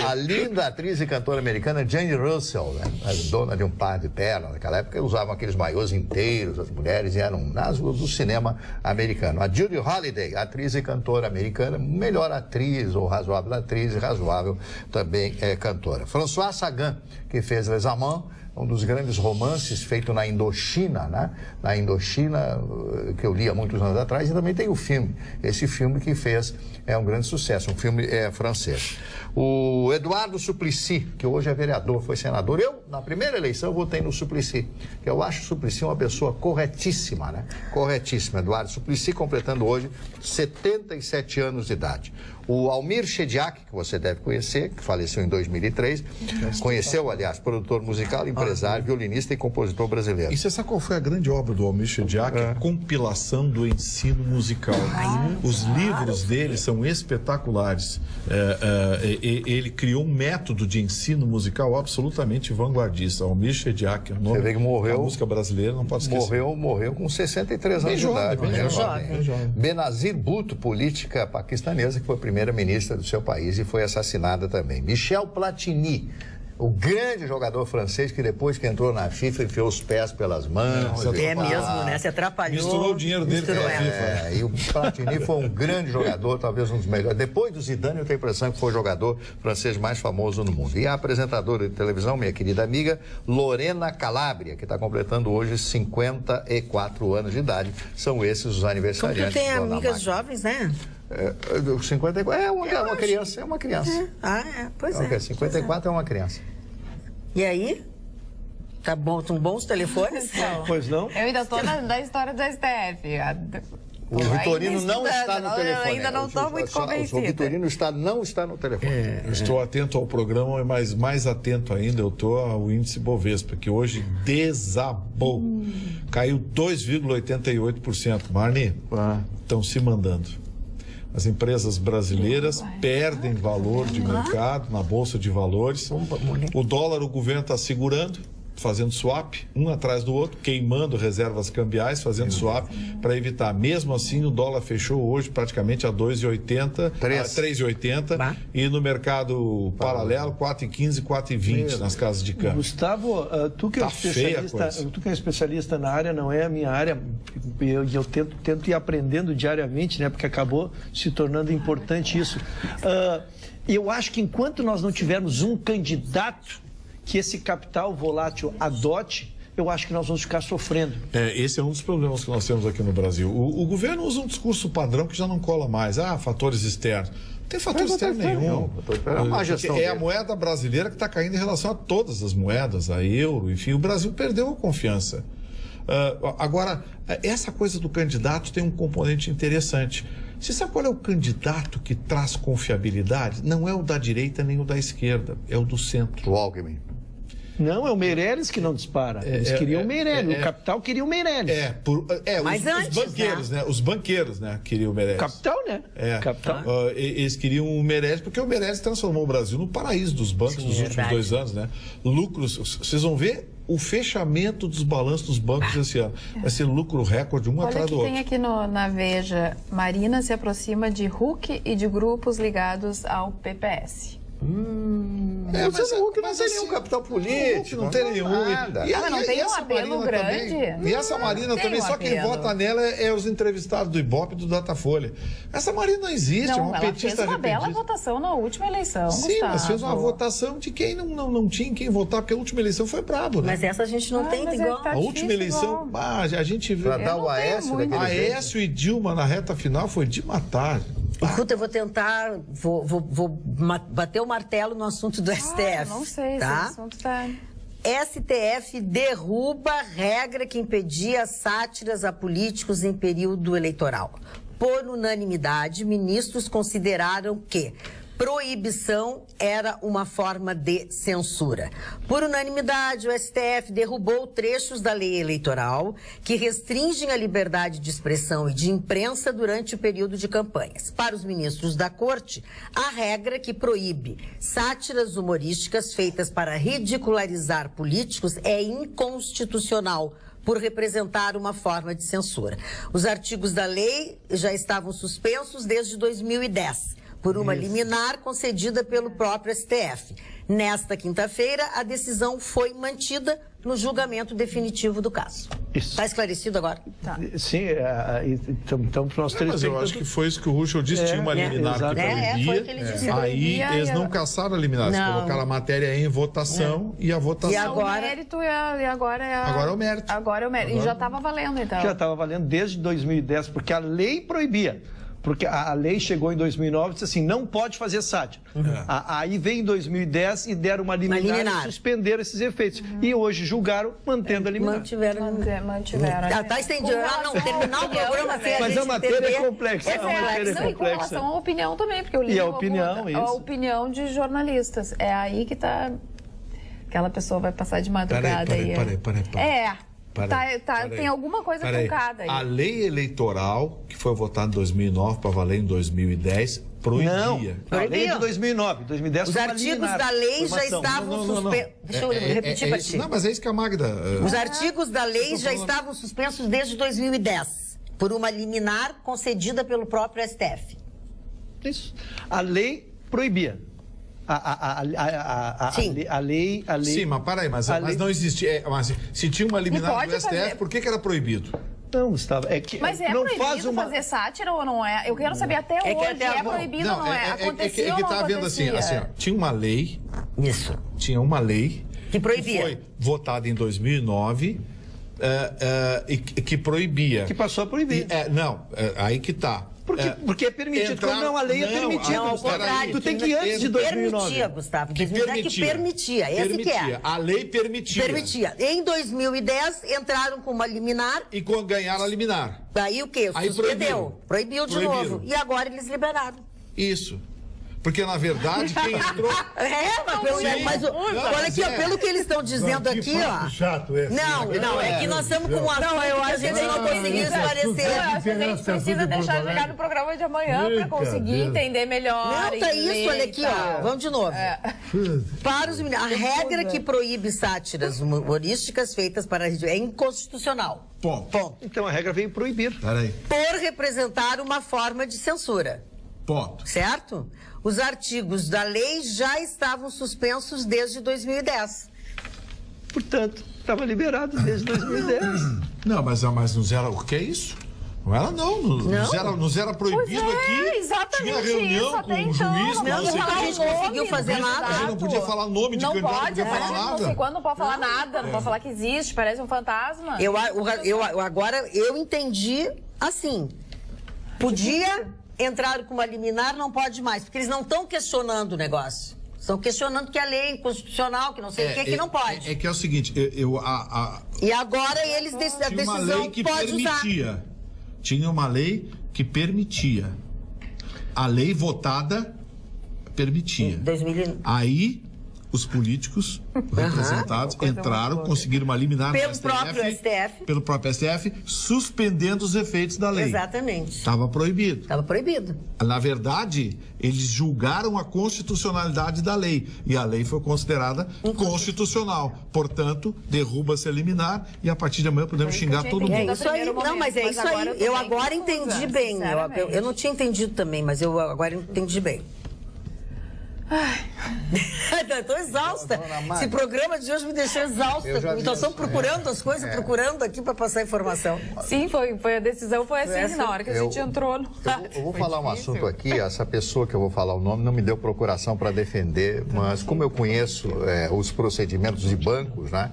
A linda atriz e cantora americana Jane Russell, né? Dona de um par de pernas. Naquela época usavam aqueles maiôs inteiros, as mulheres, e eram do cinema americano. A Judy Holliday, atriz e cantora americana, melhor atriz ou razoável atriz e razoável também cantora. François Sagan, que fez Les Amants, um dos grandes romances feito na Indochina, né? Na Indochina, que eu li há muitos anos atrás, e também tem o filme. Esse filme que fez um grande sucesso, um filme francês. O Eduardo Suplicy, que hoje é vereador, foi senador. Eu, na primeira eleição, votei no Suplicy, que eu acho o Suplicy uma pessoa corretíssima, né? Corretíssima. Eduardo Suplicy, completando hoje 77 anos de idade. O Almir Shediak, que você deve conhecer, que faleceu em 2003, conheceu, aliás, produtor musical, empresário, violinista e compositor brasileiro. E você sabe qual foi a grande obra do Almir Shediak? A compilação do ensino musical. Os livros dele são espetaculares. Ele criou um método de ensino musical absolutamente vanguardista. Almir Shediak, o nome da música brasileira, não pode esquecer. Morreu com 63 anos de idade. Bem jovem. Benazir Bhutto, política paquistanesa, que foi primeira-ministra do seu país e foi assassinada também. Michel Platini, o grande jogador francês que depois que entrou na FIFA enfiou os pés pelas mãos. Mesmo, né? Se atrapalhou. Misturou o dinheiro dele com a FIFA. E o Platini foi um grande jogador, talvez um dos melhores. Depois do Zidane, eu tenho a impressão que foi o jogador francês mais famoso no mundo. E a apresentadora de televisão, minha querida amiga, Lorena Calabria, que está completando hoje 54 anos de idade. São esses os aniversariantes. Como que tem amigas jovens, né? 54 é uma criança, Pois é. 54 é uma criança. E aí? Tá bom, são bons telefones? Pois não? Eu ainda estou na história do STF. O Vitorino não está no telefone. Eu ainda não estou muito convencida. O Vitorino não está no telefone. Eu estou atento ao programa, mas mais atento ainda eu estou ao índice Bovespa, que hoje desabou. Caiu 2,88%. Marni, estão se mandando. As empresas brasileiras perdem valor de mercado na Bolsa de Valores. O dólar, o governo está segurando, fazendo swap, um atrás do outro, queimando reservas cambiais, fazendo swap para evitar. Mesmo assim, o dólar fechou hoje praticamente a 2,80, 3,80 e no mercado paralelo 4,15, 4,20 nas casas de câmbio. Gustavo, tu que é especialista na área, não é a minha área, eu tento ir aprendendo diariamente, né, porque acabou se tornando importante isso. Eu acho que enquanto nós não tivermos um candidato que esse capital volátil adote, eu acho que nós vamos ficar sofrendo. Esse é um dos problemas que nós temos aqui no Brasil. O governo usa um discurso padrão que já não cola mais. Fatores externos. tem fator externo nenhum. É a moeda brasileira que está caindo em relação a todas as moedas, a euro, enfim, o Brasil perdeu a confiança. Agora, essa coisa do candidato tem um componente interessante. Você sabe qual é o candidato que traz confiabilidade? Não é o da direita nem o da esquerda, é o do centro. O Alckmin. Não, é o Meirelles que não dispara. Eles queriam o Meirelles. O Capital queria o Meirelles. Mas os banqueiros, né? Os banqueiros, né? Queriam o Meirelles. Capital, né? Capital. Eles queriam o Meirelles, porque o Meirelles transformou o Brasil no paraíso dos bancos nos últimos 2 anos, né? Lucros, vocês vão ver o fechamento dos balanços dos bancos esse ano. Vai ser lucro recorde um atrás do outro. Tem aqui na Veja, Marina se aproxima de Huck e de grupos ligados ao PPS. Mas o Huck não tem nenhum capital político. Não tem nenhum. Mas não tem um apelo grande. E essa Marina também, só quem vota nela é os entrevistados do Ibope e do Datafolha. Essa Marina não existe, é uma petista ela fez uma bela votação na última eleição, Sim, Gustavo. mas fez uma votação de quem não tinha em quem votar, porque a última eleição foi brabo, né? Mas essa a gente não tem igual. A última eleição, a gente vê. Pra dar o Aécio daquele jeito. Aécio e Dilma na reta final foi de matar. Escuta, eu vou tentar, vou bater o martelo no assunto do STF. Não sei, tá? esse assunto tá... STF derruba regra que impedia sátiras a políticos em período eleitoral. Por unanimidade, ministros consideraram que proibição era uma forma de censura. Por unanimidade, o STF derrubou trechos da lei eleitoral que restringem a liberdade de expressão e de imprensa durante o período de campanhas. Para os ministros da Corte, a regra que proíbe sátiras humorísticas feitas para ridicularizar políticos é inconstitucional, por representar uma forma de censura. Os artigos da lei já estavam suspensos desde 2010. Por uma liminar concedida pelo próprio STF. Nesta quinta-feira, a decisão foi mantida no julgamento definitivo do caso. Está esclarecido agora? Tá. Sim, então nós teremos... Mas eu acho que foi isso que o Ruschel disse, tinha uma liminar que proibia. Foi o que ele disse. Aí eles não caçaram a liminar, eles colocaram a matéria em votação e a votação... E agora... O mérito agora é Agora é o mérito. Agora é o mérito. E já estava valendo, então. Já estava valendo desde 2010, porque a lei proibia. Porque a lei chegou em 2009 e disse assim, não pode fazer sátira. Aí veio em 2010 e deram uma liminar e suspenderam esses efeitos. E hoje julgaram mantendo a liminar. Mantiveram. Tá estendido. Terminar o programa sem Mas a matéria é complexa. E com relação à opinião também, porque eu li a opinião de jornalistas. É aí que tá... Aquela pessoa vai passar de madrugada aí. Peraí. Tem alguma coisa truncada aí. A lei eleitoral, que foi votada em 2009 para valer em 2010, proibia. Não, a lei é de 2009. 2010 Os artigos da lei já estavam suspensos. Deixa eu repetir para ti. Não, mas é isso que a Magda... Os artigos da lei já estavam suspensos desde 2010, por uma liminar concedida pelo próprio STF. Isso. A lei proibia. A lei... Sim, mas peraí, mas não existia... mas se tinha uma liminar do STF, por que era proibido? Não, Gustavo, é que... Mas é não proibido fazer sátira ou não é? Eu quero saber até hoje, é proibido ou não é? Acontecia ou não tá vendo assim, ó, tinha uma lei... Isso. Tinha uma lei... Que proibia. Que foi votada em 2009 e que proibia. Que passou a proibir. Aí que tá. Porque é permitido. Não, a lei é permitida. Não, ao contrário. Tu tem que ir antes de 2009. Permitia, Gustavo. Que permitia. Esse que é. A lei permitia. Permitia. Em 2010, entraram com uma liminar. E ganharam a liminar. Aí o quê? Aí suspendeu. Proibiu de novo. E agora eles liberaram. Isso. Porque, na verdade, quem entrou... mas olha aqui, ó, pelo que eles estão dizendo aqui, ó... Chato esse. Não, é que nós estamos com um assunto que a gente não conseguiu esclarecer. Eu acho que a gente precisa deixar chegar no programa de amanhã para conseguir entender melhor. Não, tá isso, olha aqui, ó. Vamos de novo. Para os meninos, a regra que proíbe sátiras humorísticas feitas para... é inconstitucional. Ponto. Então a regra veio proibir. Peraí. Por representar uma forma de censura. Ponto. Certo? Os artigos da lei já estavam suspensos desde 2010. Portanto, estava liberado desde 2010. Não, mas não era... O que é isso? Não era, não. Nos era proibido aqui. Exatamente. Tinha reunião com o juiz. A gente não conseguiu fazer nada. A gente não podia falar nome de candidato, não podia falar nada. Não sei quando, não pode falar nada. Não pode falar que existe, parece um fantasma. Agora, eu entendi assim. Podia entraram com uma liminar, não pode mais, porque eles não estão questionando o negócio. Estão questionando que a lei é inconstitucional, que não sei o que não pode. É que é o seguinte, E agora eles decidem, a decisão uma lei que pode permitia. Usar. Tinha uma lei que permitia. A lei votada permitia. 2000... Aí os políticos representados entraram, conseguiram uma liminar pelo próprio STF, suspendendo os efeitos da lei. Exatamente. Estava proibido. Estava proibido. Na verdade, eles julgaram a constitucionalidade da lei e a lei foi considerada inconstitucional. Portanto, derruba-se a liminar e a partir de amanhã podemos xingar todo mundo. É isso aí. Não, mas é isso aí. Eu agora entendi bem. Eu não tinha entendido também, mas eu agora entendi bem. Estou exausta. Esse programa de hoje me deixou exausta. Então, estão procurando as coisas, procurando aqui para passar informação. Sim, foi a decisão, foi assim, na hora que a gente entrou. Eu vou falar um assunto aqui, essa pessoa que eu vou falar o nome não me deu procuração para defender, mas como eu conheço os procedimentos de bancos, né?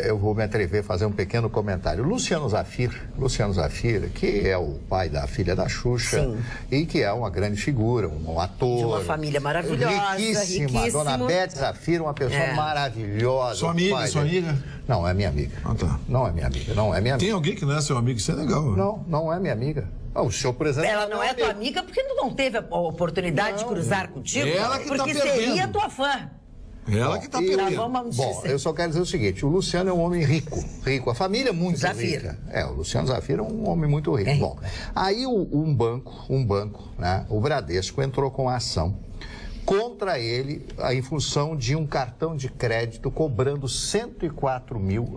Eu vou me atrever a fazer um pequeno comentário. Luciano Zafir, que é o pai da filha da Xuxa. Sim. E que é uma grande figura, um ator. De uma família maravilhosa, riquíssima. Dona Beth Zafir, uma pessoa maravilhosa. Sua amiga, sua amiga? Não, é minha amiga. Ah, tá. Não é minha amiga, não é minha amiga. Tem alguém que não é seu amigo, isso é legal. Né? Não é minha amiga. O senhor, por exemplo... Ela não é tua amiga porque não teve a oportunidade de cruzar contigo. Ela que porque seria tua fã. Ela que está perdendo. Bom, eu só quero dizer o seguinte, o Luciano é um homem rico, a família é muito rica. O Luciano Zafir é um homem muito rico. Bom, aí um banco, né, o Bradesco, entrou com a ação contra ele em função de um cartão de crédito cobrando R$104 mil.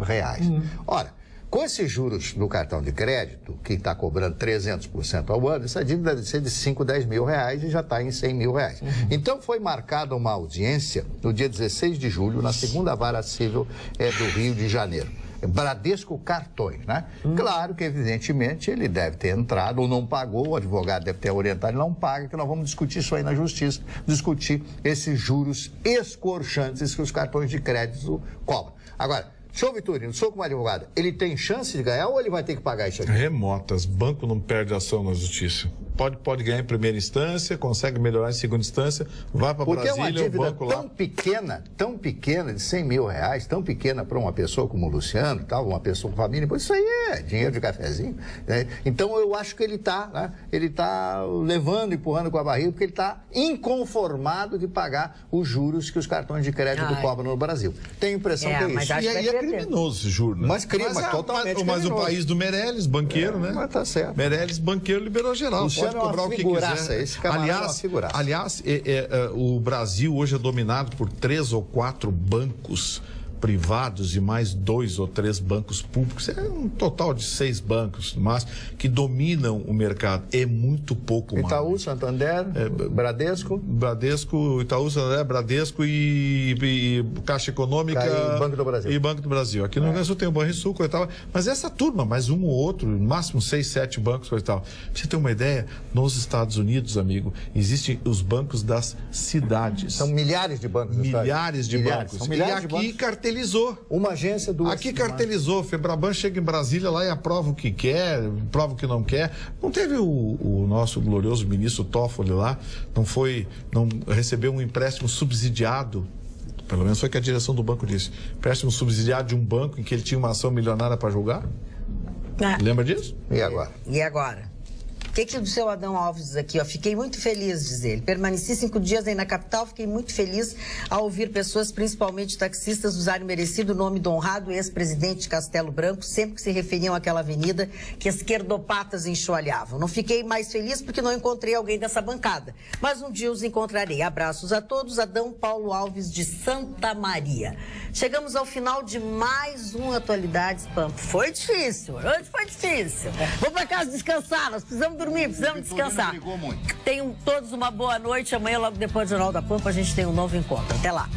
Ora, com esses juros do cartão de crédito, que está cobrando 300% ao ano, essa dívida deve ser de 5, 10 mil reais e já está em 100 mil reais. Então foi marcada uma audiência no dia 16 de julho, na segunda vara civil do Rio de Janeiro. Bradesco Cartões, né? Claro que, evidentemente, ele deve ter entrado ou não pagou, o advogado deve ter orientado, ele não paga, que nós vamos discutir isso aí na justiça, discutir esses juros escorchantes que os cartões de crédito cobram. Agora, senhor Vitorino, sou como advogado, ele tem chance de ganhar ou ele vai ter que pagar isso aqui? Remotas. Banco não perde ação na justiça. Pode ganhar em primeira instância, consegue melhorar em segunda instância, vai para Brasília, uma dívida o banco lá... tão pequena, de 100 mil reais, tão pequena para uma pessoa como o Luciano, tal, uma pessoa com família, pois isso aí é dinheiro de cafezinho. Né? Então eu acho que ele está levando, empurrando com a barriga, porque ele está inconformado de pagar os juros que os cartões de crédito cobram no Brasil. Tenho a impressão que é isso. E aí é criminoso esse juro, né? Mas totalmente criminoso. Mas o país do Meirelles, banqueiro, né? Mas tá certo. Meirelles, banqueiro, liberou geral. Luciano pode cobrar o que quiser. Esse camarada é uma figuraça. Aliás, o Brasil hoje é dominado por 3 ou 4 bancos privados e mais 2 ou 3 bancos públicos. É um total de 6 bancos, mas que dominam o mercado. É muito pouco. Itaú, Santander, Bradesco, Itaú, Santander, Bradesco e Caixa Econômica e Banco do Brasil. E Banco do Brasil. Aqui no Rio Grande do Sul tem o Banrisul, coisa e tal. Mas essa turma, mais um ou outro, no máximo 6, 7 bancos, coisa e tal. Pra você ter uma ideia, nos Estados Unidos, amigo, existem os bancos das cidades. São milhares de bancos. Milhares de bancos. São milhares e de aqui bancos. Cartelizou. Uma agência do... Aqui cartelizou. Febraban chega em Brasília lá e aprova o que quer, aprova o que não quer. Não teve o nosso glorioso ministro Toffoli lá, não recebeu um empréstimo subsidiado, pelo menos foi o que a direção do banco disse, empréstimo subsidiado de um banco em que ele tinha uma ação milionária para julgar? Lembra disso? E agora? O que o seu Adão Alves diz aqui? Fiquei muito feliz, diz ele. Permaneci 5 dias aí na capital, fiquei muito feliz ao ouvir pessoas, principalmente taxistas, usarem merecido o nome do honrado ex-presidente de Castelo Branco, sempre que se referiam àquela avenida que esquerdopatas enxoalhavam. Não fiquei mais feliz porque não encontrei alguém dessa bancada, mas um dia os encontrarei. Abraços a todos, Adão Paulo Alves de Santa Maria. Chegamos ao final de mais um Atualidades Pampa. Foi difícil, hoje foi difícil. Vou para casa descansar, nós precisamos dormir, precisamos descansar. Tenham todos uma boa noite. Amanhã, logo depois do Jornal da Pampa, a gente tem um novo encontro. Até lá.